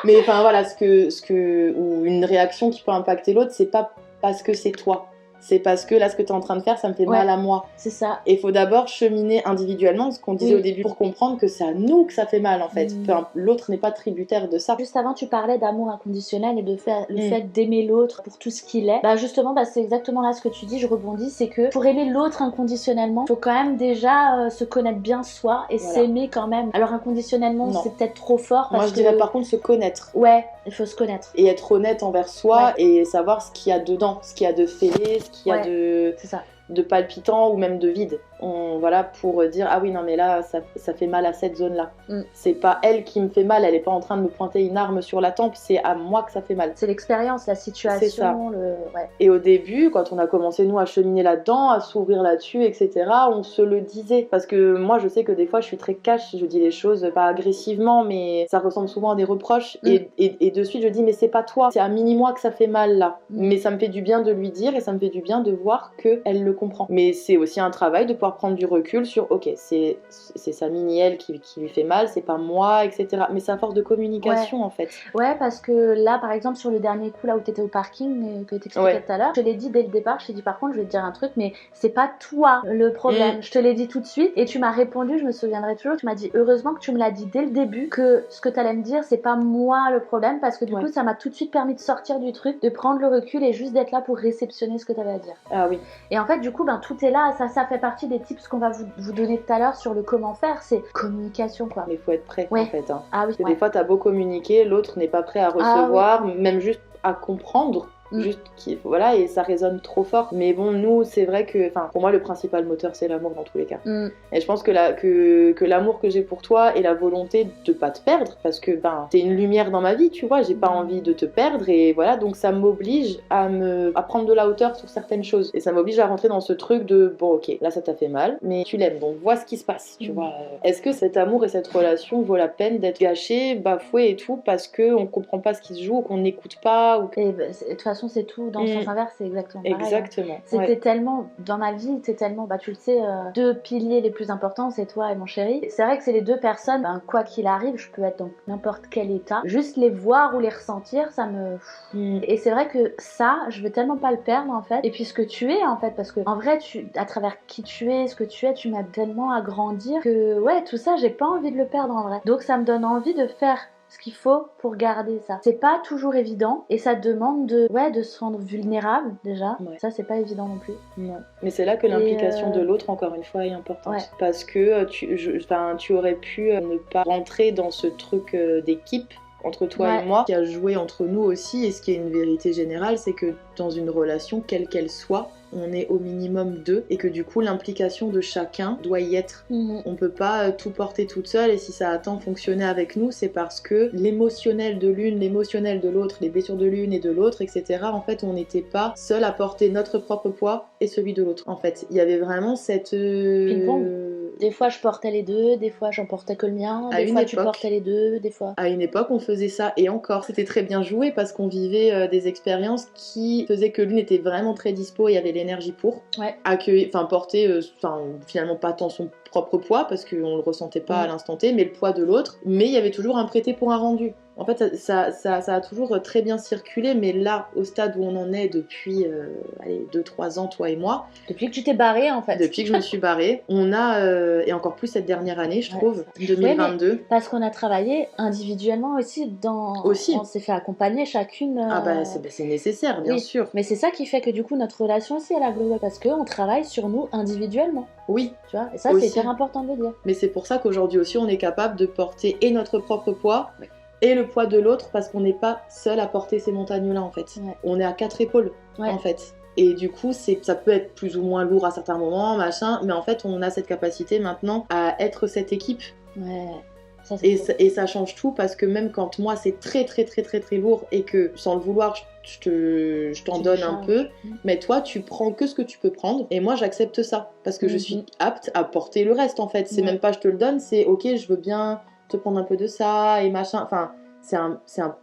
Mais enfin, voilà, ou une réaction qui peut impacter l'autre, c'est pas parce que c'est toi. C'est parce que là, ce que tu es en train de faire, ça me fait mal à moi. C'est ça. Et il faut d'abord cheminer individuellement, ce qu'on disait au début, pour comprendre que c'est à nous que ça fait mal, en fait. L'autre n'est pas tributaire de ça. Juste avant, tu parlais d'amour inconditionnel et de le fait d'aimer l'autre pour tout ce qu'il est. Justement, c'est exactement là ce que tu dis, je rebondis, c'est que pour aimer l'autre inconditionnellement, il faut quand même déjà se connaître bien soi et s'aimer quand même. Alors inconditionnellement, c'est peut-être trop fort. Moi, je dirais par contre se connaître. Ouais, il faut se connaître. Et être honnête envers soi et savoir ce qu'il y a dedans, ce qu'il y a de fêlé, ce qu'il y a de palpitant ou même de vide. Pour dire ah oui non mais là ça fait mal à cette zone là. C'est pas elle qui me fait mal, elle est pas en train de me pointer une arme sur la tempe, c'est à moi que ça fait mal. C'est l'expérience, la situation. C'est ça. Et au début, quand on a commencé nous à cheminer là-dedans, à s'ouvrir là-dessus, etc., on se le disait. Parce que moi je sais que des fois je suis très cash, je dis les choses pas agressivement, mais ça ressemble souvent à des reproches. Et de suite je dis mais c'est pas toi, c'est à mini-moi que ça fait mal là. Mais ça me fait du bien de lui dire et ça me fait du bien de voir qu'elle le comprend. Mais c'est aussi un travail de pouvoir pouvoir prendre du recul sur ok, c'est sa mini-elle qui lui fait mal, c'est pas moi, etc. Mais c'est à force de communication en fait. Ouais, parce que là, par exemple, sur le dernier coup, là où t'étais au parking, que t'expliquais tout à l'heure, je te l'ai dit dès le départ, je t'ai dit par contre, je vais te dire un truc, mais c'est pas toi le problème. Je te l'ai dit tout de suite et tu m'as répondu, je me souviendrai toujours, tu m'as dit heureusement que tu me l'as dit dès le début, que ce que t'allais me dire, c'est pas moi le problème, parce que du coup, ça m'a tout de suite permis de sortir du truc, de prendre le recul et juste d'être là pour réceptionner ce que t'avais à dire. Ah oui. Et en fait, du coup, tout est là, ça fait partie des tips qu'on va vous donner tout à l'heure sur le comment faire, c'est communication quoi. Mais il faut être prêt en fait. Hein. Ah oui. Parce que des fois, t'as beau communiquer, l'autre n'est pas prêt à recevoir, même juste à comprendre. Juste voilà, et ça résonne trop fort. Mais bon, nous, c'est vrai que, pour moi, le principal moteur, c'est l'amour dans tous les cas. Et je pense que l'amour que j'ai pour toi et la volonté de pas te perdre, parce que t'es une lumière dans ma vie, tu vois, j'ai pas envie de te perdre, et voilà, donc ça m'oblige à prendre de la hauteur sur certaines choses. Et ça m'oblige à rentrer dans ce truc de bon, ok, là ça t'a fait mal, mais tu l'aimes, donc vois ce qui se passe, tu vois. Est-ce que cet amour et cette relation vaut la peine d'être gâché, bafoué et tout, parce qu'on comprend pas ce qui se joue, ou qu'on n'écoute pas, ou que... Et de toute façon, c'est tout dans le sens inverse, c'est exactement pareil. Exactement. C'était tellement, dans ma vie, c'est tellement, tu le sais, deux piliers les plus importants, c'est toi et mon chéri. C'est vrai que c'est les deux personnes, quoi qu'il arrive, je peux être dans n'importe quel état, juste les voir ou les ressentir, ça me... Et c'est vrai que ça, je veux tellement pas le perdre en fait, et puis ce que tu es en fait, parce que en vrai, à travers qui tu es, ce que tu es, tu m'as tellement à grandir que ouais, tout ça, j'ai pas envie de le perdre en vrai. Donc ça me donne envie de faire ce qu'il faut pour garder ça. C'est pas toujours évident et ça demande de se rendre vulnérable déjà. Ça c'est pas évident non plus. Non. Mais c'est là que l'implication de l'autre encore une fois est importante parce que tu aurais pu ne pas rentrer dans ce truc d'équipe entre toi et moi qui a joué entre nous aussi, et ce qui est une vérité générale, c'est que dans une relation quelle qu'elle soit, on est au minimum deux, et que du coup l'implication de chacun doit y être. On peut pas tout porter toute seule, et si ça a tant fonctionné avec nous, c'est parce que l'émotionnel de l'une, l'émotionnel de l'autre, les blessures de l'une et de l'autre, etc. En fait, on n'était pas seul à porter notre propre poids et celui de l'autre. En fait, il y avait vraiment cette... Des fois je portais les deux, des fois j'en portais que le mien, des fois tu portais les deux, des fois... À une époque on faisait ça, et encore c'était très bien joué parce qu'on vivait des expériences qui faisaient que l'une était vraiment très dispo et avait l'énergie pour porter finalement pas tant son propre poids parce qu'on le ressentait pas à l'instant T, mais le poids de l'autre, mais il y avait toujours un prêté pour un rendu. En fait, ça a toujours très bien circulé, mais là, au stade où on en est depuis 2-3 ans, toi et moi... Depuis que tu t'es barrée, en fait. Depuis que je me suis barrée, on a, et encore plus cette dernière année, je trouve, 2022... Ouais, parce qu'on a travaillé individuellement aussi. On s'est fait accompagner chacune... c'est nécessaire, bien sûr. Mais c'est ça qui fait que du coup, notre relation aussi, elle a global, parce qu'on travaille sur nous individuellement. Oui. Tu vois, et ça, c'est hyper important de le dire. Mais c'est pour ça qu'aujourd'hui aussi, on est capable de porter et notre propre poids... et le poids de l'autre, parce qu'on n'est pas seul à porter ces montagnes-là en fait. On est à 4 épaules en fait. Et du coup, ça peut être plus ou moins lourd à certains moments, machin, mais en fait, on a cette capacité maintenant à être cette équipe. Ça, et ça change tout, parce que même quand moi c'est très très très très très lourd et que sans le vouloir je t'en donne un peu, mais toi tu prends que ce que tu peux prendre, et moi j'accepte ça parce que je suis apte à porter le reste en fait. C'est même pas je te le donne, c'est ok, je veux bien te prendre un peu de ça et machin. Enfin, c'est un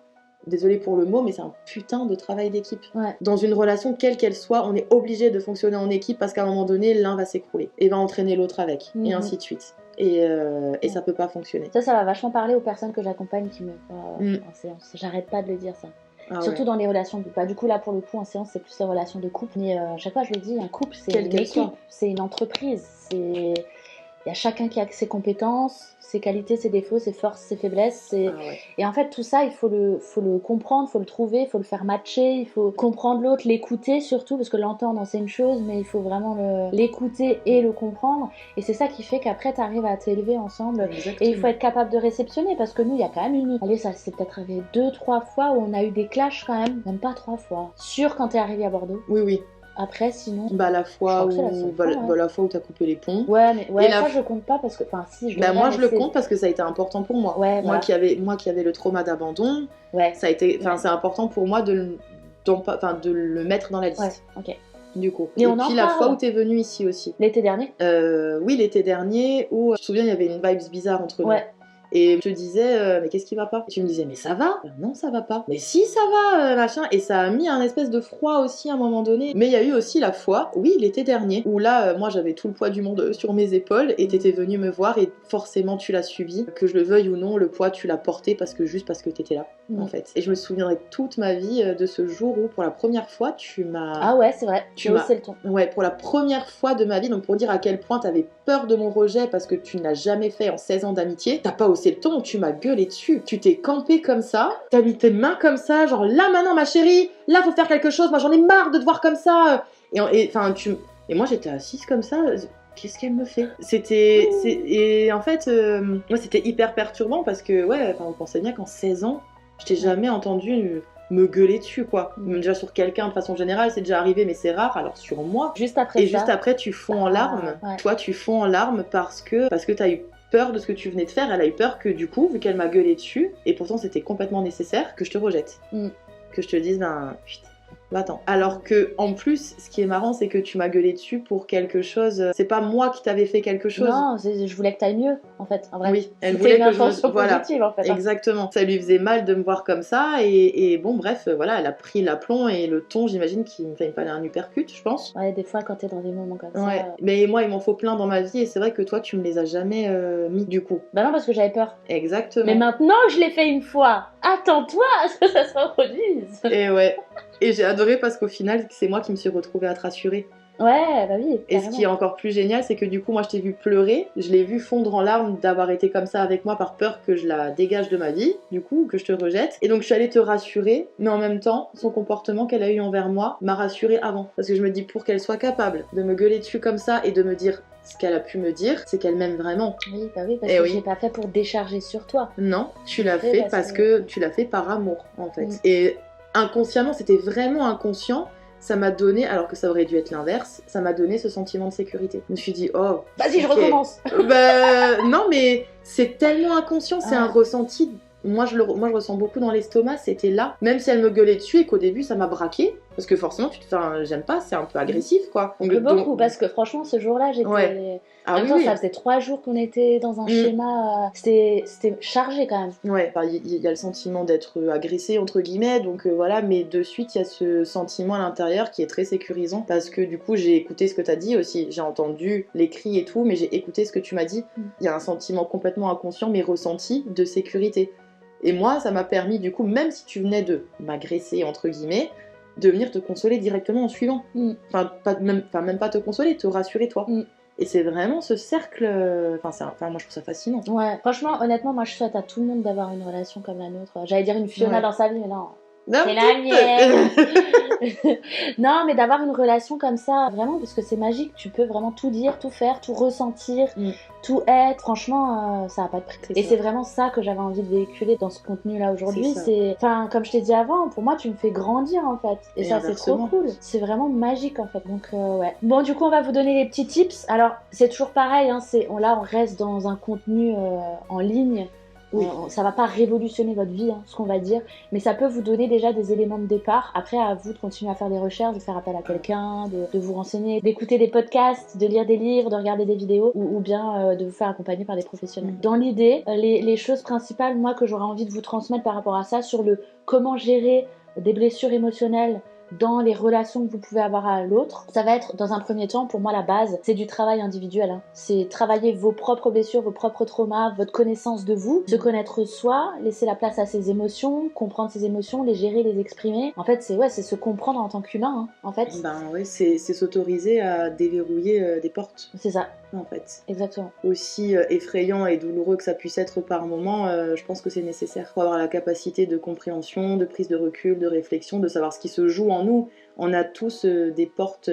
désolée pour le mot, mais c'est un putain de travail d'équipe. Dans une relation quelle qu'elle soit, on est obligé de fonctionner en équipe, parce qu'à un moment donné, l'un va s'écrouler et va entraîner l'autre avec, et ainsi de suite. Et ça peut pas fonctionner. Ça va vachement parler aux personnes que j'accompagne qui me voient en séance. J'arrête pas de le dire, ça. Surtout dans les relations de... du coup là pour le coup en séance c'est plus les relations de couple, mais à chaque fois je le dis, un couple c'est une équipe, c'est une entreprise, il y a chacun qui a ses compétences, ses qualités, ses défauts, ses forces, ses faiblesses. Et en fait, tout ça, il faut le comprendre, il faut le trouver, il faut le faire matcher, il faut comprendre l'autre, l'écouter surtout, parce que l'entendre, c'est une chose, mais il faut vraiment l'écouter et le comprendre. Et c'est ça qui fait qu'après, tu arrives à t'élever ensemble. Exactement. Et il faut être capable de réceptionner, parce que nous, il y a quand même Allez, ça s'est peut-être arrivé 2-3 fois où on a eu des clashs quand même pas 3 fois. Sûr quand t'es arrivé à Bordeaux. Oui. Après, sinon... la fois où t'as coupé les ponts. Mais ça, je compte pas parce que... Enfin, si, je moi, je le compte parce que ça a été important pour moi. Moi qui avais le trauma d'abandon, ça a été... c'est important pour moi de le mettre dans la liste. Du coup. Et puis la fois où t'es venue ici aussi. L'été dernier. Oui, l'été dernier, où je me souviens, il y avait une vibes bizarre entre nous. Et je te disais, mais qu'est-ce qui va pas? Et tu me disais, mais ça va? Non, ça va pas. Mais si, ça va, machin. Et ça a mis un espèce de froid aussi à un moment donné. Mais il y a eu aussi la fois, oui, l'été dernier, où là, moi j'avais tout le poids du monde sur mes épaules et t'étais venue me voir et forcément tu l'as subi. Que je le veuille ou non, le poids tu l'as porté parce que t'étais là, en fait. Et je me souviendrai toute ma vie de ce jour où pour la première fois tu m'as... Ah ouais, c'est vrai, tu haussé le ton. Ouais, pour la première fois de ma vie, donc pour dire à quel point t'avais peur de mon rejet parce que tu ne l'as jamais fait en 16 ans d'amitié, t'as pas haussé le ton, tu m'as gueulé dessus. Tu t'es campé comme ça, t'as mis tes mains comme ça, genre là maintenant ma chérie, là faut faire quelque chose, moi j'en ai marre de te voir comme ça. Et moi j'étais assise comme ça, qu'est-ce qu'elle me fait? Et en fait, moi c'était hyper perturbant parce que, ouais, on pensait bien qu'en 16 ans, je t'ai jamais entendu me gueuler dessus, quoi. Déjà sur quelqu'un de façon générale, c'est déjà arrivé, mais c'est rare, alors sur moi. Juste après juste après, tu fonds en larmes. Ouais. Toi, tu fonds en larmes parce que t'as eu peur de ce que tu venais de faire. Elle a eu peur que, du coup, vu qu'elle m'a gueulé dessus, et pourtant c'était complètement nécessaire, que je te rejette. Que je te dise, putain. Attends. Alors que, en plus, ce qui est marrant, c'est que tu m'as gueulé dessus pour quelque chose. C'est pas moi qui t'avais fait quelque chose. Non, je voulais que t'ailles mieux, en fait. En vrai. Oui, elle voulait que je positive, en fait. Exactement. Ça lui faisait mal de me voir comme ça, et bon, bref, voilà, elle a pris l'aplomb et le ton, j'imagine qu'il me fallait un uppercut, je pense. Ouais, des fois, quand t'es dans des moments comme ça. Ouais. Mais moi, il m'en faut plein dans ma vie, et c'est vrai que toi, tu me les as jamais mis, du coup. Bah non, parce que j'avais peur. Exactement. Mais maintenant, je l'ai fait une fois. Attends-toi à ce que ça se reproduise. Et ouais. Et j'ai adoré parce qu'au final, c'est moi qui me suis retrouvée à te rassurer. Ouais, bah oui. Et ce qui est encore plus génial, c'est que du coup, moi, je t'ai vu pleurer, je l'ai vu fondre en larmes d'avoir été comme ça avec moi par peur que je la dégage de ma vie, du coup, que je te rejette. Et donc, je suis allée te rassurer, mais en même temps, son comportement qu'elle a eu envers moi m'a rassurée avant. Parce que je me dis, pour qu'elle soit capable de me gueuler dessus comme ça et de me dire ce qu'elle a pu me dire, c'est qu'elle m'aime vraiment. Oui, bah oui, parce que je l'ai pas fait pour décharger sur toi. Non, tu l'as fait parce que tu l'as fait par amour, en fait. Et inconsciemment, c'était vraiment inconscient, ça m'a donné, alors que ça aurait dû être l'inverse, ça m'a donné ce sentiment de sécurité. Je me suis dit, oh... Vas-y, je recommence. Non, mais c'est tellement inconscient, c'est un ressenti... Moi je ressens beaucoup dans l'estomac, c'était là. Même si elle me gueulait dessus et qu'au début, ça m'a braqué. Parce que forcément, j'aime pas, c'est un peu agressif, quoi. Beaucoup, parce que franchement, ce jour-là, j'étais... Ouais. En même temps, ça faisait 3 jours qu'on était dans un schéma... C'était chargé, quand même. Ouais, il y a le sentiment d'être agressé, entre guillemets, donc voilà. Mais de suite, il y a ce sentiment à l'intérieur qui est très sécurisant. Parce que du coup, j'ai écouté ce que t'as dit aussi. J'ai entendu les cris et tout, mais j'ai écouté ce que tu m'as dit. Il y a un sentiment complètement inconscient, mais ressenti, de sécurité. Et moi, ça m'a permis, du coup, même si tu venais de m'agresser, entre guillemets, de venir te consoler directement en suivant. Enfin, même pas te consoler, te rassurer, toi. Et c'est vraiment ce cercle... moi, je trouve ça fascinant. Ouais, franchement, honnêtement, moi, je souhaite à tout le monde d'avoir une relation comme la nôtre. J'allais dire une Fiona dans sa vie, mais non. C'est la mienne. Non, mais d'avoir une relation comme ça, vraiment, parce que c'est magique. Tu peux vraiment tout dire, tout faire, tout ressentir, tout être. Franchement, ça n'a pas de prix. Et c'est vraiment ça que j'avais envie de véhiculer dans ce contenu-là aujourd'hui. Enfin, comme je t'ai dit avant, pour moi, tu me fais grandir, en fait. Et ça, c'est trop cool. C'est vraiment magique, en fait. Donc, ouais. Bon, du coup, on va vous donner les petits tips. Alors, c'est toujours pareil, hein, là, on reste dans un contenu en ligne. Oui. Ça va pas révolutionner votre vie, ce qu'on va dire, mais ça peut vous donner déjà des éléments de départ. Après, à vous de continuer à faire des recherches, de faire appel à quelqu'un, de vous renseigner, d'écouter des podcasts, de lire des livres, de regarder des vidéos, ou bien de vous faire accompagner par des professionnels. Dans l'idée, les choses principales, moi, que j'aurais envie de vous transmettre par rapport à ça, sur le comment gérer des blessures émotionnelles dans les relations que vous pouvez avoir à l'autre, ça va être, dans un premier temps, pour moi la base, c'est du travail individuel. C'est travailler vos propres blessures, vos propres traumas, votre connaissance de vous, se connaître soi, laisser la place à ses émotions, comprendre ses émotions, les gérer, les exprimer. En fait, c'est se comprendre en tant qu'humain, en fait. C'est s'autoriser à déverrouiller des portes. C'est ça. En fait. Exactement. Aussi effrayant et douloureux que ça puisse être par moment, je pense que c'est nécessaire pour avoir la capacité de compréhension, de prise de recul, de réflexion, de savoir ce qui se joue en nous. On a tous des portes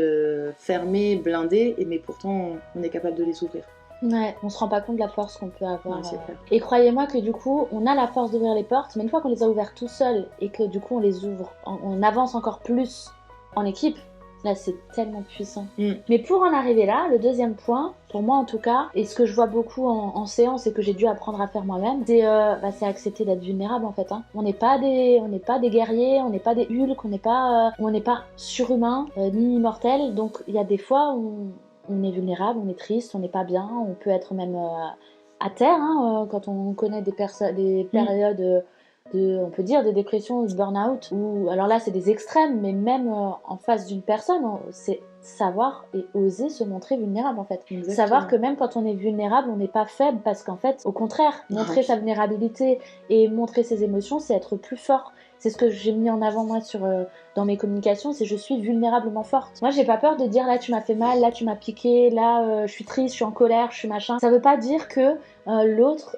fermées, blindées, mais pourtant on est capable de les ouvrir. Ouais, on se rend pas compte de la force qu'on peut avoir. Ouais, et croyez-moi que du coup, on a la force d'ouvrir les portes, mais une fois qu'on les a ouvertes tout seul et que du coup on les ouvre, on avance encore plus en équipe. Là, c'est tellement puissant. Mais pour en arriver là, le deuxième point, pour moi en tout cas, et ce que je vois beaucoup en séance et que j'ai dû apprendre à faire moi-même, c'est accepter d'être vulnérable en fait. On n'est pas des guerriers, on n'est pas des Hulk, on n'est pas surhumain ni immortel. Donc il y a des fois où on est vulnérable, on est triste, on n'est pas bien, on peut être même à terre, hein, quand on connaît des périodes on peut dire, de dépression ou de burn-out, ou alors là c'est des extrêmes, mais même en face d'une personne, c'est savoir et oser se montrer vulnérable en fait. Exactement. Savoir que même quand on est vulnérable, on n'est pas faible, parce qu'en fait, au contraire, montrer sa vulnérabilité et montrer ses émotions, c'est être plus fort. C'est ce que j'ai mis en avant moi dans mes communications, c'est je suis vulnérablement forte. Moi j'ai pas peur de dire là tu m'as fait mal, là tu m'as piqué, là je suis triste, je suis en colère, je suis machin. Ça veut pas dire que l'autre,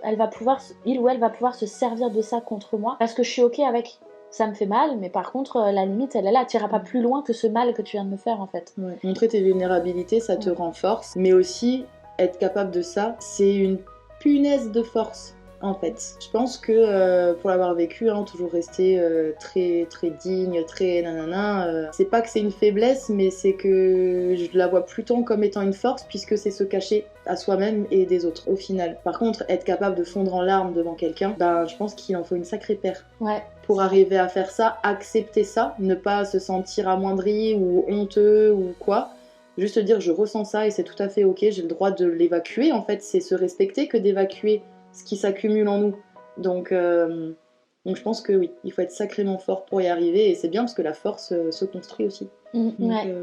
il ou elle va pouvoir se servir de ça contre moi, parce que je suis ok avec. Ça me fait mal, mais par contre, la limite, elle est là. T'iras pas plus loin que ce mal que tu viens de me faire, en fait. Ouais. Montrer tes vulnérabilités, ça te renforce, mais aussi être capable de ça, c'est une punaise de force. En fait, je pense que pour l'avoir vécu, toujours rester très très digne, très nanana, c'est pas que c'est une faiblesse, mais c'est que je la vois plutôt comme étant une force, puisque c'est se cacher à soi-même et des autres au final. Par contre, être capable de fondre en larmes devant quelqu'un, je pense qu'il en faut une sacrée paire. Ouais. Pour arriver à faire ça, accepter ça, ne pas se sentir amoindri ou honteux ou quoi. Juste dire je ressens ça et c'est tout à fait ok, j'ai le droit de l'évacuer. En fait, c'est se respecter que d'évacuer ce qui s'accumule en nous. Donc je pense que oui, il faut être sacrément fort pour y arriver, et c'est bien parce que la force se construit aussi. Ouais.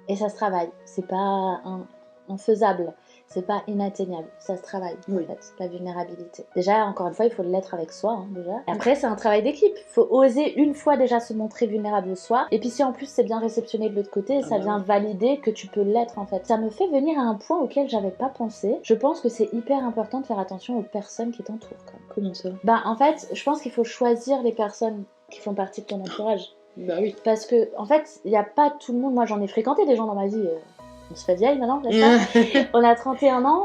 Et ça se travaille, c'est pas infaisable, c'est pas inatteignable, ça se travaille en fait, la vulnérabilité. Déjà, encore une fois, il faut l'être avec soi, déjà. Et après, c'est un travail d'équipe, il faut oser une fois déjà se montrer vulnérable soi, et puis si en plus c'est bien réceptionné de l'autre côté, ça vient valider que tu peux l'être en fait. Ça me fait venir à un point auquel j'avais pas pensé. Je pense que c'est hyper important de faire attention aux personnes qui t'entourent. Comment ça ? En fait, je pense qu'il faut choisir les personnes qui font partie de ton entourage. Bah oui. Parce que, en fait, il n'y a pas tout le monde. Moi, j'en ai fréquenté des gens dans ma vie. On se fait vieille maintenant, n'est-ce pas ? On a 31 ans.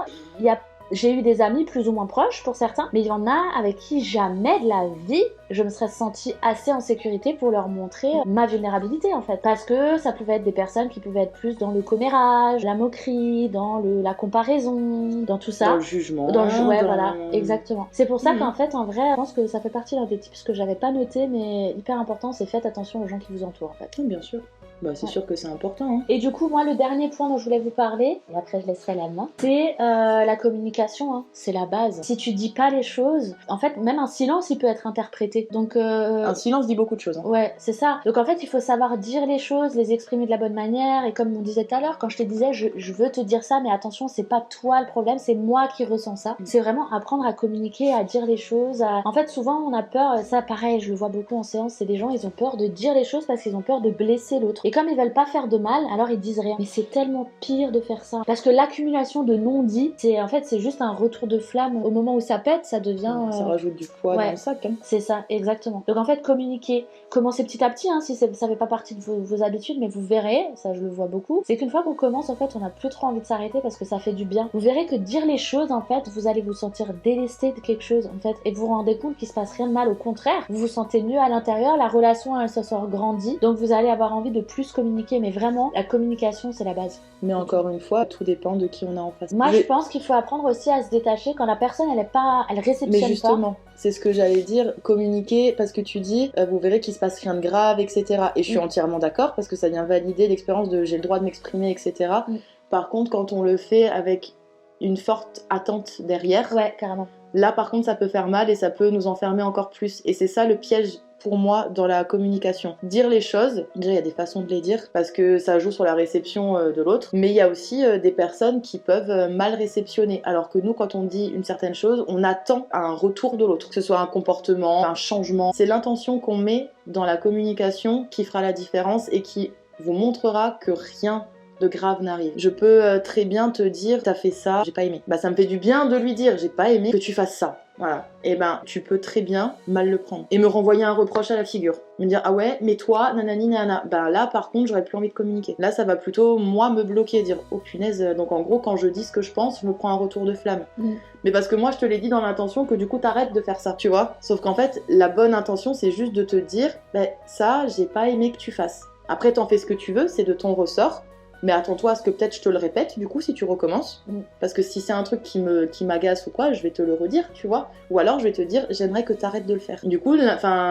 J'ai eu des amis plus ou moins proches pour certains, mais il y en a avec qui jamais de la vie je me serais sentie assez en sécurité pour leur montrer ma vulnérabilité en fait. Parce que ça pouvait être des personnes qui pouvaient être plus dans le commérage, la moquerie, dans la comparaison, dans tout ça. Dans le jugement. Voilà, exactement. C'est pour ça qu'en fait, en vrai, je pense que ça fait partie d'un des tips que j'avais pas noté, mais hyper important, c'est faites attention aux gens qui vous entourent en fait. Oui, bien sûr. C'est sûr que c'est important. Et du coup, moi, le dernier point dont je voulais vous parler, et après je laisserai la main, c'est la communication. C'est la base. Si tu dis pas les choses, en fait, même un silence, il peut être interprété. Donc, un silence dit beaucoup de choses. Ouais, c'est ça. Donc en fait, il faut savoir dire les choses, les exprimer de la bonne manière. Et comme on disait tout à l'heure, quand je te disais, je veux te dire ça, mais attention, c'est pas toi le problème, c'est moi qui ressens ça. C'est vraiment apprendre à communiquer, à dire les choses. En fait, souvent, on a peur, ça pareil, je le vois beaucoup en séance, c'est des gens, ils ont peur de dire les choses parce qu'ils ont peur de blesser l'autre. Et comme ils veulent pas faire de mal, alors ils disent rien. Mais c'est tellement pire de faire ça. Parce que l'accumulation de non-dits, c'est juste un retour de flamme. Au moment où ça pète, ça devient... Ça rajoute du poids dans le sac. C'est ça, exactement. Donc en fait, communiquer. Commencez petit à petit, si ça fait pas partie de vos habitudes, mais vous verrez, ça je le vois beaucoup, c'est qu'une fois qu'on commence, en fait, on n'a plus trop envie de s'arrêter parce que ça fait du bien. Vous verrez que dire les choses, en fait, vous allez vous sentir délesté de quelque chose, en fait, et vous vous rendez compte qu'il se passe rien de mal, au contraire, vous vous sentez mieux à l'intérieur, la relation, elle se sort grandie, donc vous allez avoir envie de plus communiquer, mais vraiment, la communication, c'est la base. Mais encore une fois, tout dépend de qui on a en face. Moi, je pense qu'il faut apprendre aussi à se détacher quand la personne, elle réceptionne pas. Mais justement, c'est ce que j'allais dire, communiquer, parce que tu dis, vous verrez qu'il se passe rien de grave, etc. Et je suis entièrement d'accord, parce que ça vient valider l'expérience de j'ai le droit de m'exprimer, etc. Par contre, quand on le fait avec une forte attente derrière, ouais, carrément. Là, par contre, ça peut faire mal et ça peut nous enfermer encore plus. Et c'est ça le piège pour moi dans la communication. Dire les choses, déjà il y a des façons de les dire parce que ça joue sur la réception de l'autre, mais il y a aussi des personnes qui peuvent mal réceptionner. Alors que nous, quand on dit une certaine chose, on attend un retour de l'autre, que ce soit un comportement, un changement. C'est l'intention qu'on met dans la communication qui fera la différence et qui vous montrera que rien de grave n'arrive. Je peux très bien te dire t'as fait ça, j'ai pas aimé. Ça me fait du bien de lui dire j'ai pas aimé que tu fasses ça. Voilà. Et tu peux très bien mal le prendre et me renvoyer un reproche à la figure. Me dire ah ouais mais toi nanani nanana. Là par contre j'aurais plus envie de communiquer. Là ça va plutôt moi me bloquer, dire oh punaise. Donc en gros quand je dis ce que je pense, je me prends un retour de flamme. Mais parce que moi je te l'ai dit dans l'intention que du coup t'arrêtes de faire ça, tu vois. Sauf qu'en fait la bonne intention c'est juste de te dire ça j'ai pas aimé que tu fasses. Après t'en fais ce que tu veux, c'est de ton ressort. Mais attends-toi à ce que peut-être je te le répète du coup si tu recommences. Parce que si c'est un truc qui m'agace ou quoi, je vais te le redire, tu vois. Ou alors je vais te dire j'aimerais que t'arrêtes de le faire. Du coup,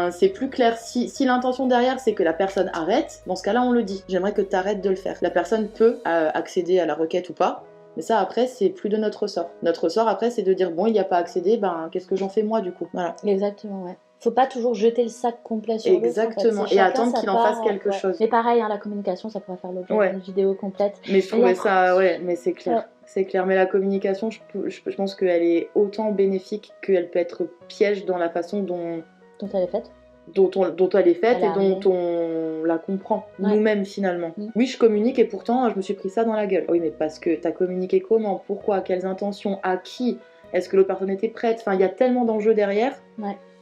c'est plus clair. Si l'intention derrière c'est que la personne arrête, dans ce cas-là on le dit. J'aimerais que t'arrêtes de le faire. La personne peut accéder à la requête ou pas. Mais ça, après, c'est plus de notre ressort. Notre ressort, après, c'est de dire, bon, il n'y a pas accédé, ben, qu'est-ce que j'en fais moi, du coup? Voilà. Exactement, ouais. Faut pas toujours jeter le sac complet sur l'autre. Exactement, en fait. et Chacun attendre sa qu'il en part, fasse quelque chose. Mais pareil, hein, la communication, ça pourrait faire l'objet d'une vidéo complète. Mais je trouvais ça, ouais, mais c'est clair. Ouais. C'est clair, mais la communication, je pense qu'elle est autant bénéfique qu'elle peut être piège dans la façon dont elle est faite. Dont elle est faite Elle et dont on la comprend, Ouais. nous-mêmes finalement. Mm. Oui, je communique et pourtant je me suis pris ça dans la gueule. Oui, mais parce que t'as communiqué comment? Pourquoi? Quelles intentions? À qui? Est-ce que l'autre personne était prête? Enfin, il y a tellement d'enjeux derrière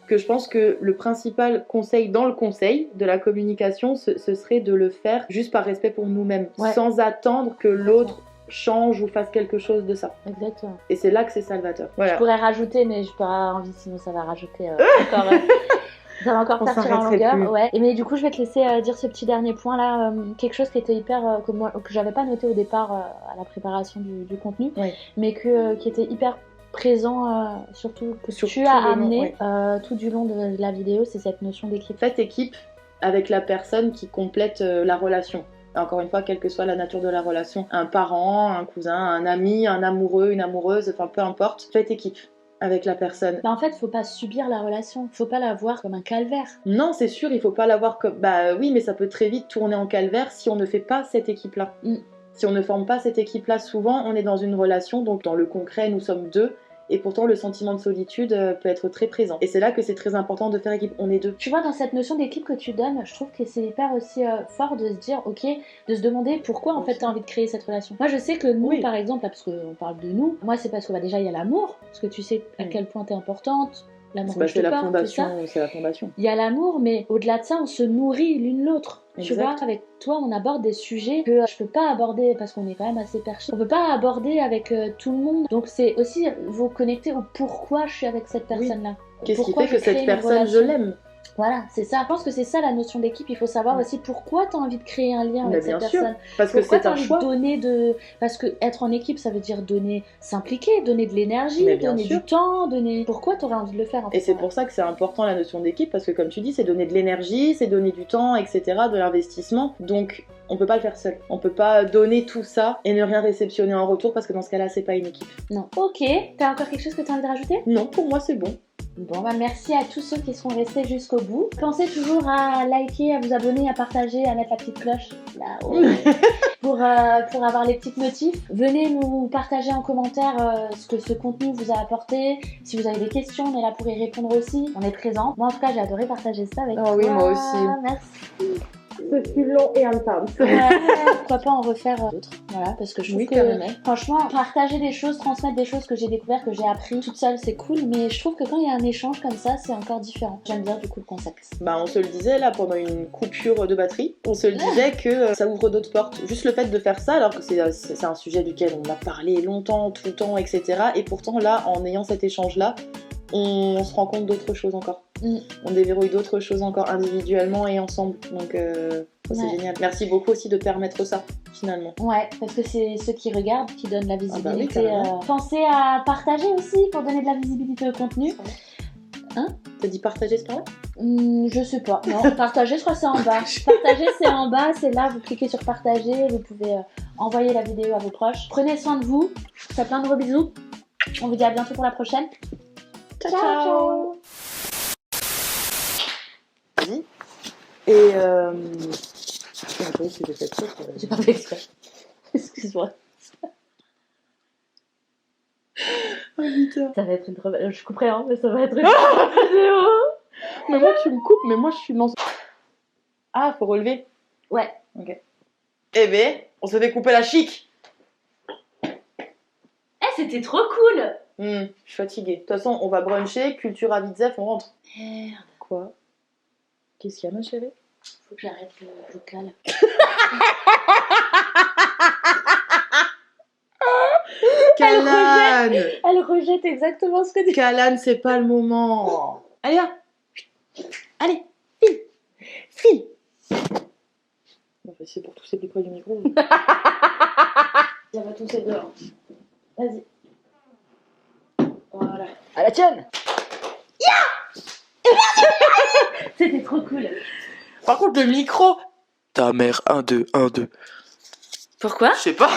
que je pense que le principal conseil dans le conseil de la communication, ce serait de le faire juste par respect pour nous-mêmes, sans attendre que l'autre change ou fasse quelque chose de ça. Exactement. Et c'est là que c'est salvateur. Voilà. Je pourrais rajouter, mais je pas envie, sinon ça va rajouter encore... Ça va encore partir en longueur, ouais. Et mais du coup, je vais te laisser dire ce petit dernier point là, quelque chose qui était hyper que j'avais pas noté au départ à la préparation du contenu, mais qui était hyper présent, surtout que tu as amené tout du long de la vidéo, c'est cette notion d'équipe. Faites équipe avec la personne qui complète la relation. Encore une fois, quelle que soit la nature de la relation, un parent, un cousin, un ami, un amoureux, une amoureuse, enfin peu importe, faites équipe avec la personne. Bah en fait, faut pas subir la relation, faut pas la voir comme un calvaire. Non, c'est sûr, il faut pas la voir comme... Bah oui, mais ça peut très vite tourner en calvaire si on ne fait pas cette équipe-là. Si on ne forme pas cette équipe-là, souvent, on est dans une relation, donc dans le concret, nous sommes deux, et pourtant le sentiment de solitude peut être très présent. Et c'est là que c'est très important de faire équipe, on est deux. Tu vois, dans cette notion d'équipe que tu donnes, je trouve que c'est hyper aussi fort de se dire, ok, de se demander pourquoi en fait t'as envie de créer cette relation. Moi je sais que nous, par exemple, là, parce qu'on parle de nous, moi c'est parce que déjà il y a l'amour, parce que tu sais à quel point t'es importante, l'amour que je te porte, tout ça. C'est la fondation. Il y a l'amour, mais au-delà de ça, on se nourrit l'une l'autre. Tu vois, avec toi, on aborde des sujets que je peux pas aborder parce qu'on est quand même assez perché. On peut pas aborder avec tout le monde. Donc c'est aussi vous connecter au pourquoi je suis avec cette personne-là. Qu'est-ce qui fait que cette personne, je l'aime? Voilà, c'est ça. Je pense que c'est ça la notion d'équipe. Il faut savoir aussi pourquoi tu as envie de créer un lien avec cette personne. Parce que c'est un choix. Parce que être en équipe, ça veut dire s'impliquer, donner de l'énergie, donner du temps, Pourquoi tu aurais envie de le faire en fait, Et c'est pour ça que c'est important la notion d'équipe, parce que comme tu dis, c'est donner de l'énergie, c'est donner du temps, etc., de l'investissement. Donc on peut pas le faire seul. On peut pas donner tout ça et ne rien réceptionner en retour, parce que dans ce cas-là, c'est pas une équipe. Non. Ok. T'as encore quelque chose que tu as envie de rajouter? Non, pour moi c'est bon. Bon, bah merci à tous ceux qui sont restés jusqu'au bout. Pensez toujours à liker, à vous abonner, à partager, à mettre la petite cloche là-haut pour avoir les petites notifs. Venez nous partager en commentaire ce que ce contenu vous a apporté. Si vous avez des questions, on est là pour y répondre aussi. On est présent. Moi en tout cas, j'ai adoré partager ça avec toi. Oh oui, moi aussi. Merci. Ce fut long et intense. Pourquoi pas en refaire d'autres, voilà, parce que je trouve que carrément. Franchement, partager des choses, transmettre des choses que j'ai découvertes, que j'ai appris toute seule, c'est cool, mais je trouve que quand il y a un échange comme ça, c'est encore différent. J'aime bien du coup le concept. Bah on se le disait là pendant une coupure de batterie, on se le disait que ça ouvre d'autres portes. Juste le fait de faire ça, alors que c'est un sujet duquel on a parlé longtemps, tout le temps, etc. Et pourtant là, en ayant cet échange-là, on se rend compte d'autres choses encore. On déverrouille d'autres choses encore individuellement et ensemble. Donc c'est génial. Merci beaucoup aussi de permettre ça, finalement. Ouais, parce que c'est ceux qui regardent qui donnent la visibilité. Oui, pensez à partager aussi pour donner de la visibilité au contenu. Hein? T'as dit partager ce temps-là? Je sais pas. Non, partager, je crois que c'est en bas. Partager, c'est en bas, c'est là, vous cliquez sur partager, vous pouvez envoyer la vidéo à vos proches. Prenez soin de vous. Je vous fais plein de gros bisous. On vous dit à bientôt pour la prochaine. Ciao, ciao. Vas-y. Et J'ai pas fait exprès. Excuse-moi. Oh putain. Ça va être une trop... Je couperai hein, mais ça va être une vidéo. Mais moi tu me coupes, mais moi je suis dans... Ah, faut relever. Ouais. Ok. Eh ben, on se fait couper la chic. C'était trop cool. Je suis fatiguée. De toute façon, on va bruncher, culture à Vitzef, on rentre. Merde. Quoi? Qu'est-ce qu'il y a, ma chérie? Faut que j'arrête le vocal. Calane. Elle rejette exactement ce que tu... Calane, c'est pas le moment. Allez, là. Allez, file. File. On va essayer pour tousser plus près du micro. Ça va tousser dehors. Vas-y. Voilà. À la tienne. C'était trop cool. Par contre, le micro... Ta mère, 1, 2, 1, 2. Pourquoi? Je sais pas.